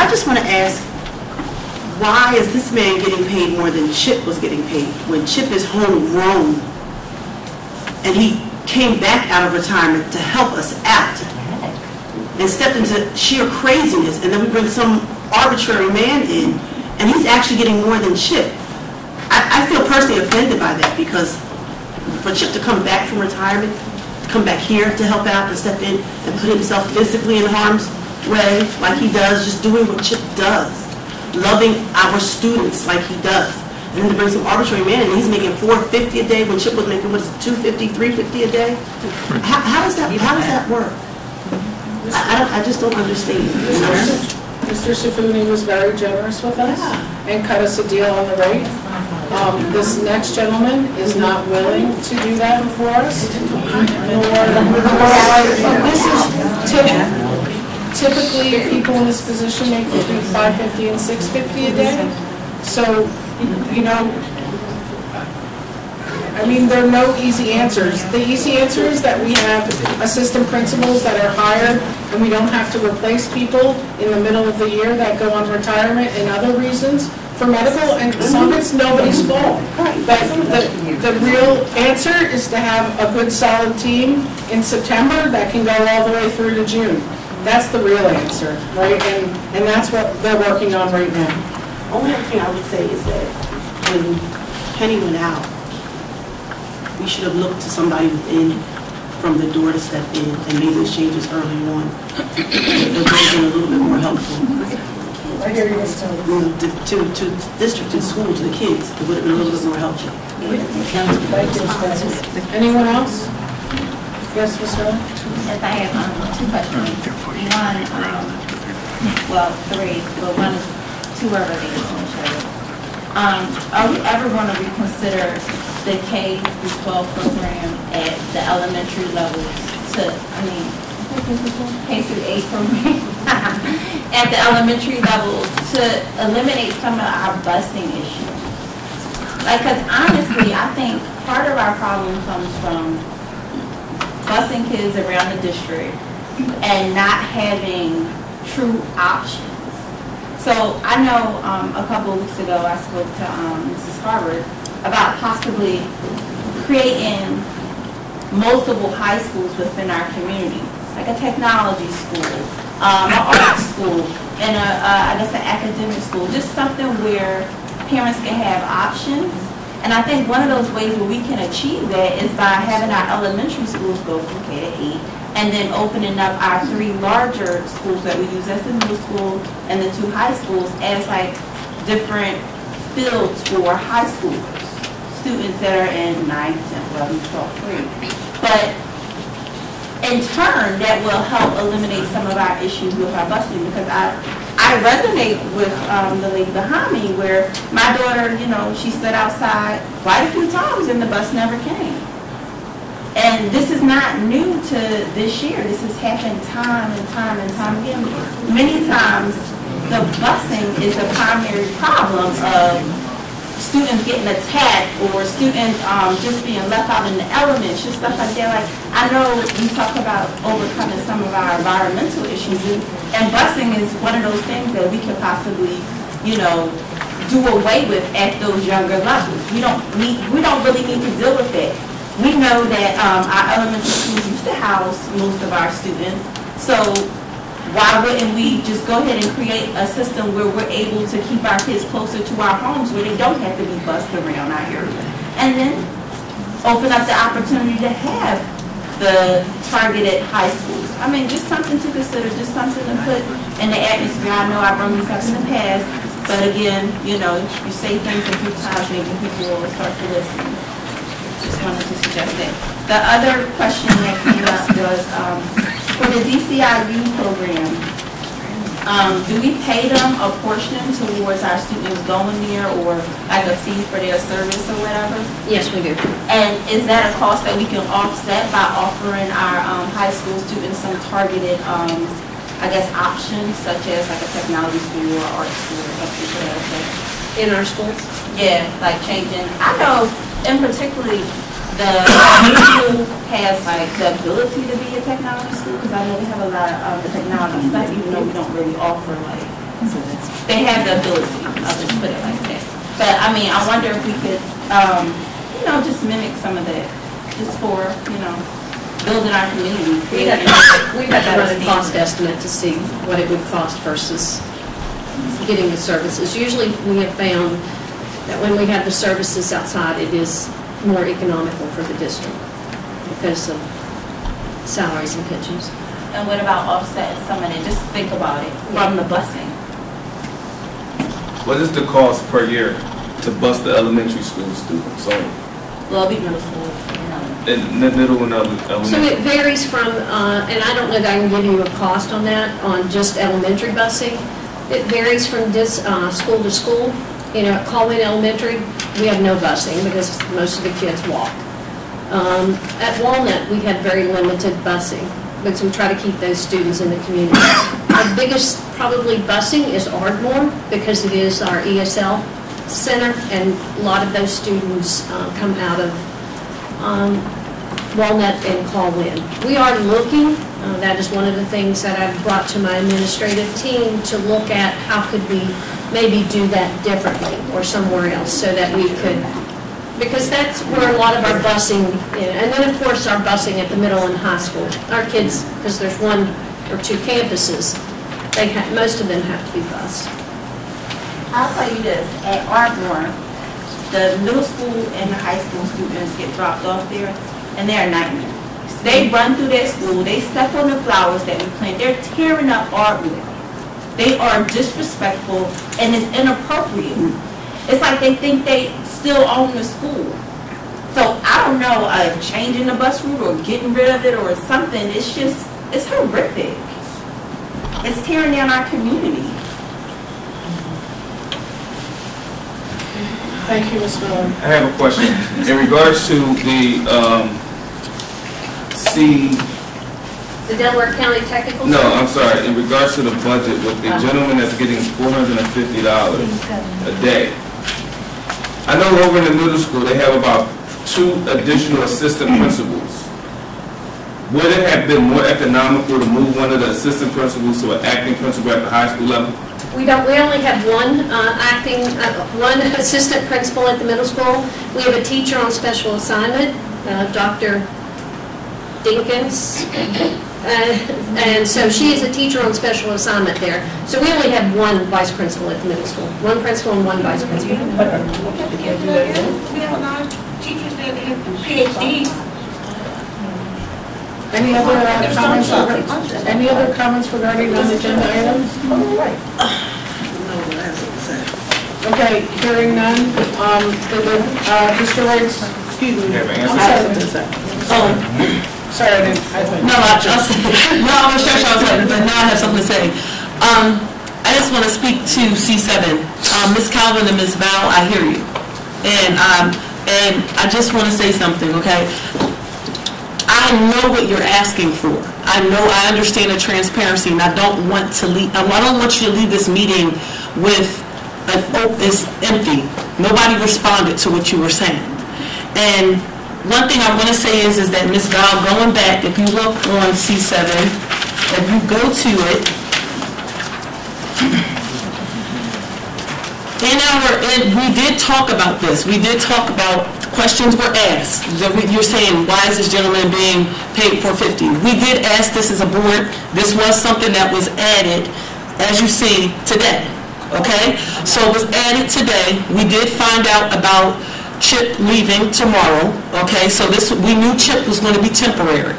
just want to ask, why is this man getting paid more than Chip was getting paid when Chip is homegrown and he came back out of retirement to help us out and stepped into sheer craziness, and then we bring some arbitrary man in and he's actually getting more than Chip. I feel personally offended by that, because for Chip to come back from retirement, come back here to help out and step in and put himself physically in harm's way like he does, just doing what Chip does, loving our students like he does, and then to bring some arbitrary man in, he's making $450 a day when Chip was making, what is it, $250, $350 a day? How does that work? I just don't understand. Mr. Sifuni was very generous with us and cut us a deal on the rate. This next gentleman is not willing to do that for us. This is typically people in this position make between $550 and $650 a day. So You know, I mean, there are no easy answers. The easy answer is that we have assistant principals that are hired, and we don't have to replace people in the middle of the year that go on retirement and other reasons for medical, and some of it's nobody's fault. But the real answer is to have a good, solid team in September that can go all the way through to June. That's the real answer, right? And that's what they're working on right now. Only other thing I would say is that when Penny went out, we should have looked to somebody within from the door to step in and made those changes early on. It would have been a little bit more helpful. I hear you, Mr. To district and school, to the kids, it would have been a little bit more helpful. Anyone else? Yes, Ms. Miller? Yes, I have two questions. One, well, three, but one is two are related to each other. Are we ever going to reconsider the K through 12 program at the elementary level K through 8 program at the elementary level to eliminate some of our busing issues? Like, because honestly, I think part of our problem comes from busing kids around the district and not having true options. So I know a couple of weeks ago I spoke to Mrs. Harvard about possibly creating multiple high schools within our community, like a technology school, an art school, and I guess an academic school, just something where parents can have options. And I think one of those ways where we can achieve that is by having our elementary schools go from K to 8, and then opening up our 3 larger schools that we use as the middle school and the 2 high schools as like different fields for high schoolers, students that are in 9th, 10th, 11th, 12th grade. But in turn, that will help eliminate some of our issues with our busing, because I resonate with the lady behind me where my daughter, you know, she stood outside quite a few times and the bus never came. And this is not new to this year. This has happened time and time and time again. Many times, the busing is a primary problem of students getting attacked or students just being left out in the elements, just stuff like that. Like, I know we talk about overcoming some of our environmental issues, and busing is one of those things that we can possibly, you know, do away with at those younger levels. We don't really need to deal with it. We know that our elementary schools used to house most of our students, so why wouldn't we just go ahead and create a system where we're able to keep our kids closer to our homes where they don't have to be bussed around our area? And then open up the opportunity to have the targeted high schools. I mean, just something to consider, just something to put in the atmosphere. I know I've run these up in the past, but again, you know, you say things a few times, maybe people will start to listen. Just wanted to suggest that. The other question that came up was for the DCIU program, do we pay them a portion towards our students going there, or like a fee for their service or whatever? Yes, we do. And is that a cost that we can offset by offering our high school students some targeted, I guess, options, such as like a technology school or art school or something to that effect? In our schools? Yeah, like changing. I know, in particularly, the school has like the ability to be a technology school, because I know we have a lot of the technology stuff, even though we don't really offer like, they have the ability, I'll just put it like that. But I mean, I wonder if we could, you know, just mimic some of that, just for, you know, building our community. We'd have to run a cost estimate to see what it would cost versus getting the services. Usually we have found that when we have the services outside, it is more economical for the district because of salaries and pensions. And what about offsetting some of it? Just think about it from the busing. What is the cost per year to bus the elementary school students? Well, it'll be middle school, you know. In the middle and elementary. So it varies from, and I don't know that I can give you a cost on that, on just elementary busing. It varies from this school to school. You know, at Colwyn Elementary, we have no busing because most of the kids walk. At Walnut, we had very limited busing because we try to keep those students in the community. Our biggest probably busing is Ardmore because it is our ESL center, and a lot of those students come out of Walnut and Call-Win. We are looking, that is one of the things that I've brought to my administrative team, to look at how could we maybe do that differently or somewhere else, so that we could, because that's where a lot of our busing, and then of course our busing at the middle and high school. Our kids, because there's 1 or 2 campuses, most of them have to be bused. I'll tell you this, at Arbor, the middle school and the high school students get dropped off there, and they're a nightmare. They run through their school, they step on the flowers that we plant, they're tearing up artwork. They are disrespectful, and it's inappropriate. It's like they think they still own the school. So I don't know if changing the bus route or getting rid of it or something, it's horrific. It's tearing down our community. Thank you, Ms. Miller. I have a question. In regards to the The Delaware County Technical No, Center? I'm sorry. In regards to the budget, with the gentleman that's getting $450 a day. I know over in the middle school, they have about 2 additional assistant principals. Would it have been more economical to move one of the assistant principals to an acting principal at the high school level? We only have one assistant principal at the middle school. We have a teacher on special assignment, Dr. Dinkins. And so she is a teacher on special assignment there. So we only have 1 vice principal at the middle school. 1 principal and 1 vice principal. We have a lot of teachers that have PhDs. Any other comments regarding non-agenda items? Okay, hearing none. Mr. Riggs, excuse me. Sorry, I didn't. No, I was sure I was like, but now I have something to say. I just want to speak to C7. Ms. Calvin and Ms. Val, I hear you. And I just want to say something, okay? I know what you're asking for. I understand the transparency, and I don't want to leave. I don't want you to leave this meeting with it's empty. Nobody responded to what you were saying. And one thing I want to say is that Ms. Val, going back, if you look on C7, if you go to it, we did talk about this. We did talk about questions were asked. You're saying, why is this gentleman being paid $450? We did ask this as a board. This was something that was added, as you see, today. Okay? So it was added today. We did find out about Chip leaving tomorrow. Okay? So we knew Chip was going to be temporary.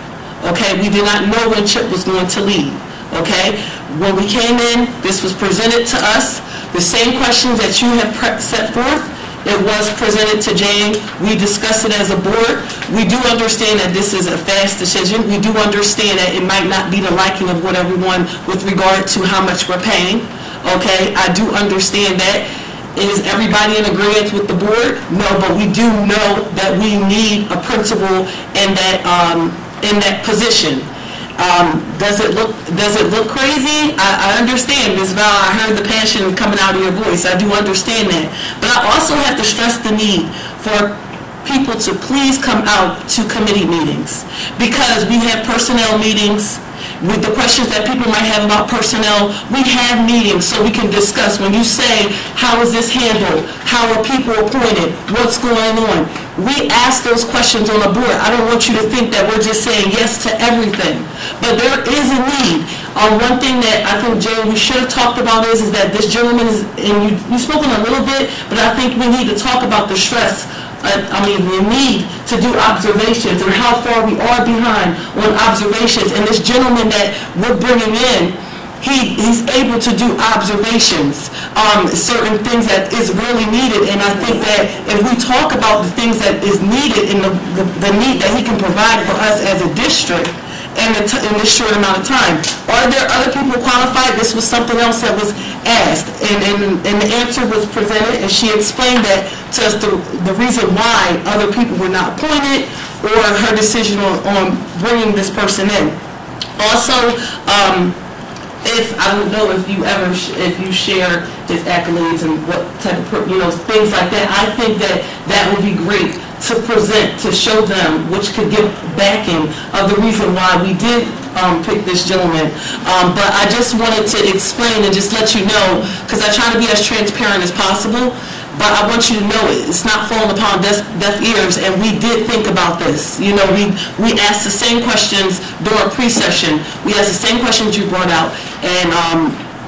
Okay? We did not know when Chip was going to leave. Okay? When we came in, this was presented to us. The same questions that you have set forth, it was presented to Jane. We discussed it as a board. We do understand that this is a fast decision. We do understand that it might not be the liking of what everyone with regard to how much we're paying. Okay, I do understand that. Is everybody in agreement with the board? No, but we do know that we need a principal in that position. Does it look crazy? I understand, Ms. Val. I heard the passion coming out of your voice. I do understand that. But I also have to stress the need for people to please come out to committee meetings, because we have personnel meetings. With the questions that people might have about personnel, we have meetings so we can discuss. When you say, how is this handled? How are people appointed? What's going on? We ask those questions on the board. I don't want you to think that we're just saying yes to everything. But there is a need. One thing that I think, Jay, we should have talked about is that this gentleman is, and you've spoken a little bit, but I think we need to talk about the stress, the need to do observations and how far we are behind on observations. And this gentleman that we're bringing in, he's able to do observations, certain things that is really needed. And I think that if we talk about the things that is needed and the need that he can provide for us as a district in this short amount of time, are there other people qualified? This was something else that was asked, and the answer was presented, and she explained that to us, the reason why other people were not appointed, or her decision on bringing this person in. Also, I don't know if you ever, if you share his accolades and what type of, things like that, I think that would be great to present, to show them, which could give backing of the reason why we did pick this gentleman. But I just wanted to explain and just let you know, because I try to be as transparent as possible, but I want you to know it's not falling upon deaf ears, and we did think about this. We asked the same questions during pre-session. We asked the same questions you brought out, and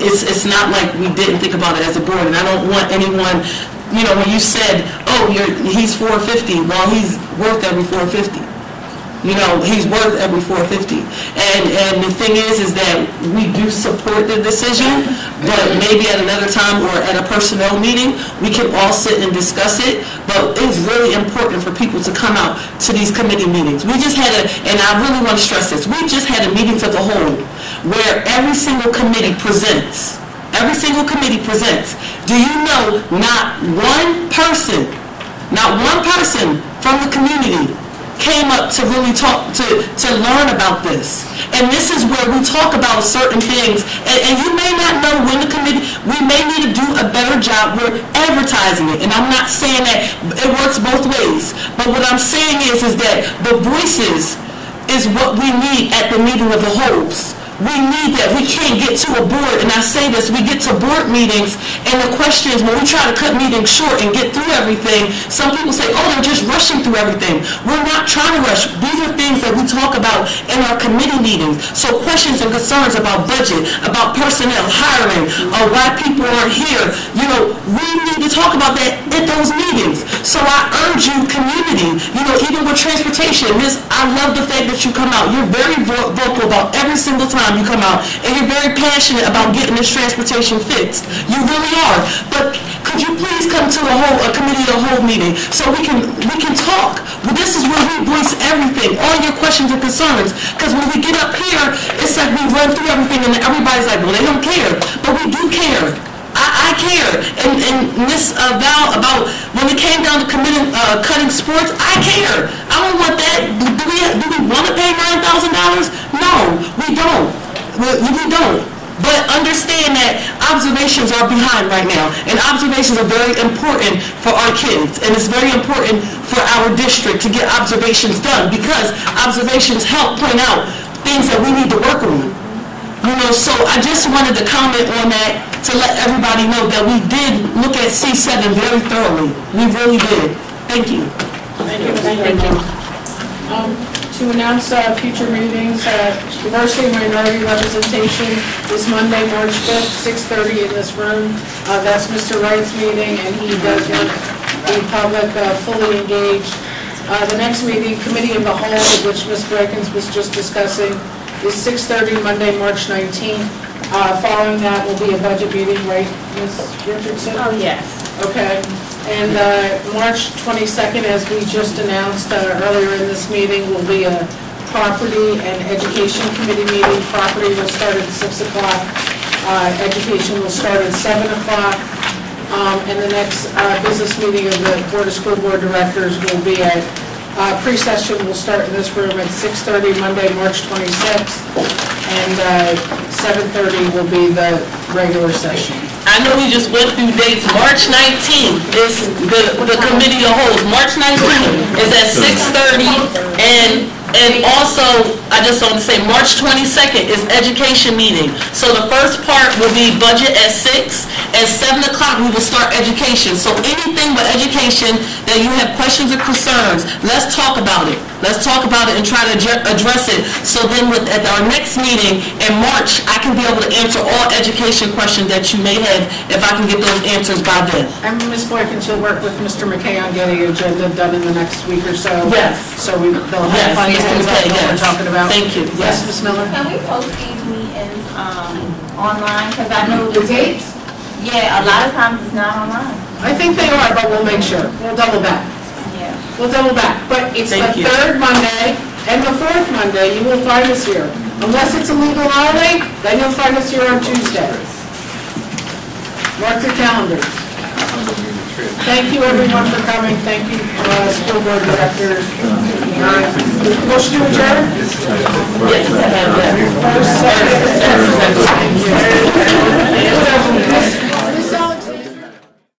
it's not like we didn't think about it as a board, and I don't want anyone, when you said, oh, he's 450, well, he's worth every 450. He's worth every 450. And the thing is that we do support the decision, but maybe at another time or at a personnel meeting, we can all sit and discuss it. But it's really important for people to come out to these committee meetings. We just had and I really want to stress this, we just had a meeting for the whole where every single committee presents. Every single committee presents. Do you know not one person from the community came up to really talk, to learn about this? And this is where we talk about certain things, and you may not know when the committee, we may need to do a better job. We're advertising it, and I'm not saying that it works both ways, but what I'm saying is that the voices is what we need at the meeting of the wholes. We need that. We can't get to a board, and I say this, we get to board meetings, and the questions, when we try to cut meetings short and get through everything, some people say, oh, they're just rushing through everything. We're not trying to rush. These are things that we talk about in our committee meetings. So questions and concerns about budget, about personnel, hiring, or why people aren't here, we need to talk about that at those meetings. So I urge you, community, even with transportation, I love the fact that you come out. You're very vocal about every single time you come out, and you're very passionate about getting this transportation fixed. You really are. But could you please come to a committee of the whole meeting so we can talk? Well, this is where we voice everything, all your questions and concerns. Because when we get up here, it's like we run through everything, and everybody's like, well, they don't care. But we do care. I care. And Ms. Val, about when it came down to cutting sports, I care. I don't want that. Do we want to pay $9,000? No, we don't. We don't. But understand that observations are behind right now, and observations are very important for our kids, and it's very important for our district to get observations done, because observations help point out things that we need to work on. So I just wanted to comment on that to let everybody know that we did look at C7 very thoroughly. We really did. Thank you. Thank you. Thank you. To announce future meetings, diversity and minority representation is Monday, March 5th, 6:30 in this room. That's Mr. Wright's meeting, and he does want the public fully engaged. The next meeting, Committee of the Whole, which Ms. Brakens was just discussing, is 6:30 Monday, March 19th. Following that will be a budget meeting, right, Ms. Richardson? Oh, yes. Okay. And March 22nd, as we just announced earlier in this meeting, will be a Property and Education Committee meeting. Property will start at 6 o'clock. Education will start at 7 o'clock. And the next business meeting of the Board of School Board Directors will be at pre-session will start in this room at 6:30 Monday, March 26th, and 7:30 will be the regular session. I know we just went through dates. March 19th is the committee of wholes. March 19th is at 6:30, and also, I just want to say, March 22nd is education meeting. So the first part will be budget at 6. At 7 o'clock, we will start education. So anything but education that you have questions or concerns, let's talk about it. Let's talk about it and try to address it. So then at our next meeting in March, I can be able to answer all education questions that you may have if I can get those answers by then. And Ms. Boykins, you'll work with Mr. McKay on getting an agenda done in the next week or so? Yes. So they'll have fun Mr. McKay, what we're talking about? Thank you. Yes, Ms. Miller? Can we post these meetings online? Because I know the dates? Yeah, a lot of times it's not online. I think they are, but we'll make sure. We'll double back. Yeah. We'll double back. But it's the third Monday and the fourth Monday. You will find us here. Unless it's a legal holiday, then you'll find us here on Tuesday. Mark your calendars. Thank you, everyone, for coming. Thank you, school board director. Motion to adjourn? First, second. Thank you.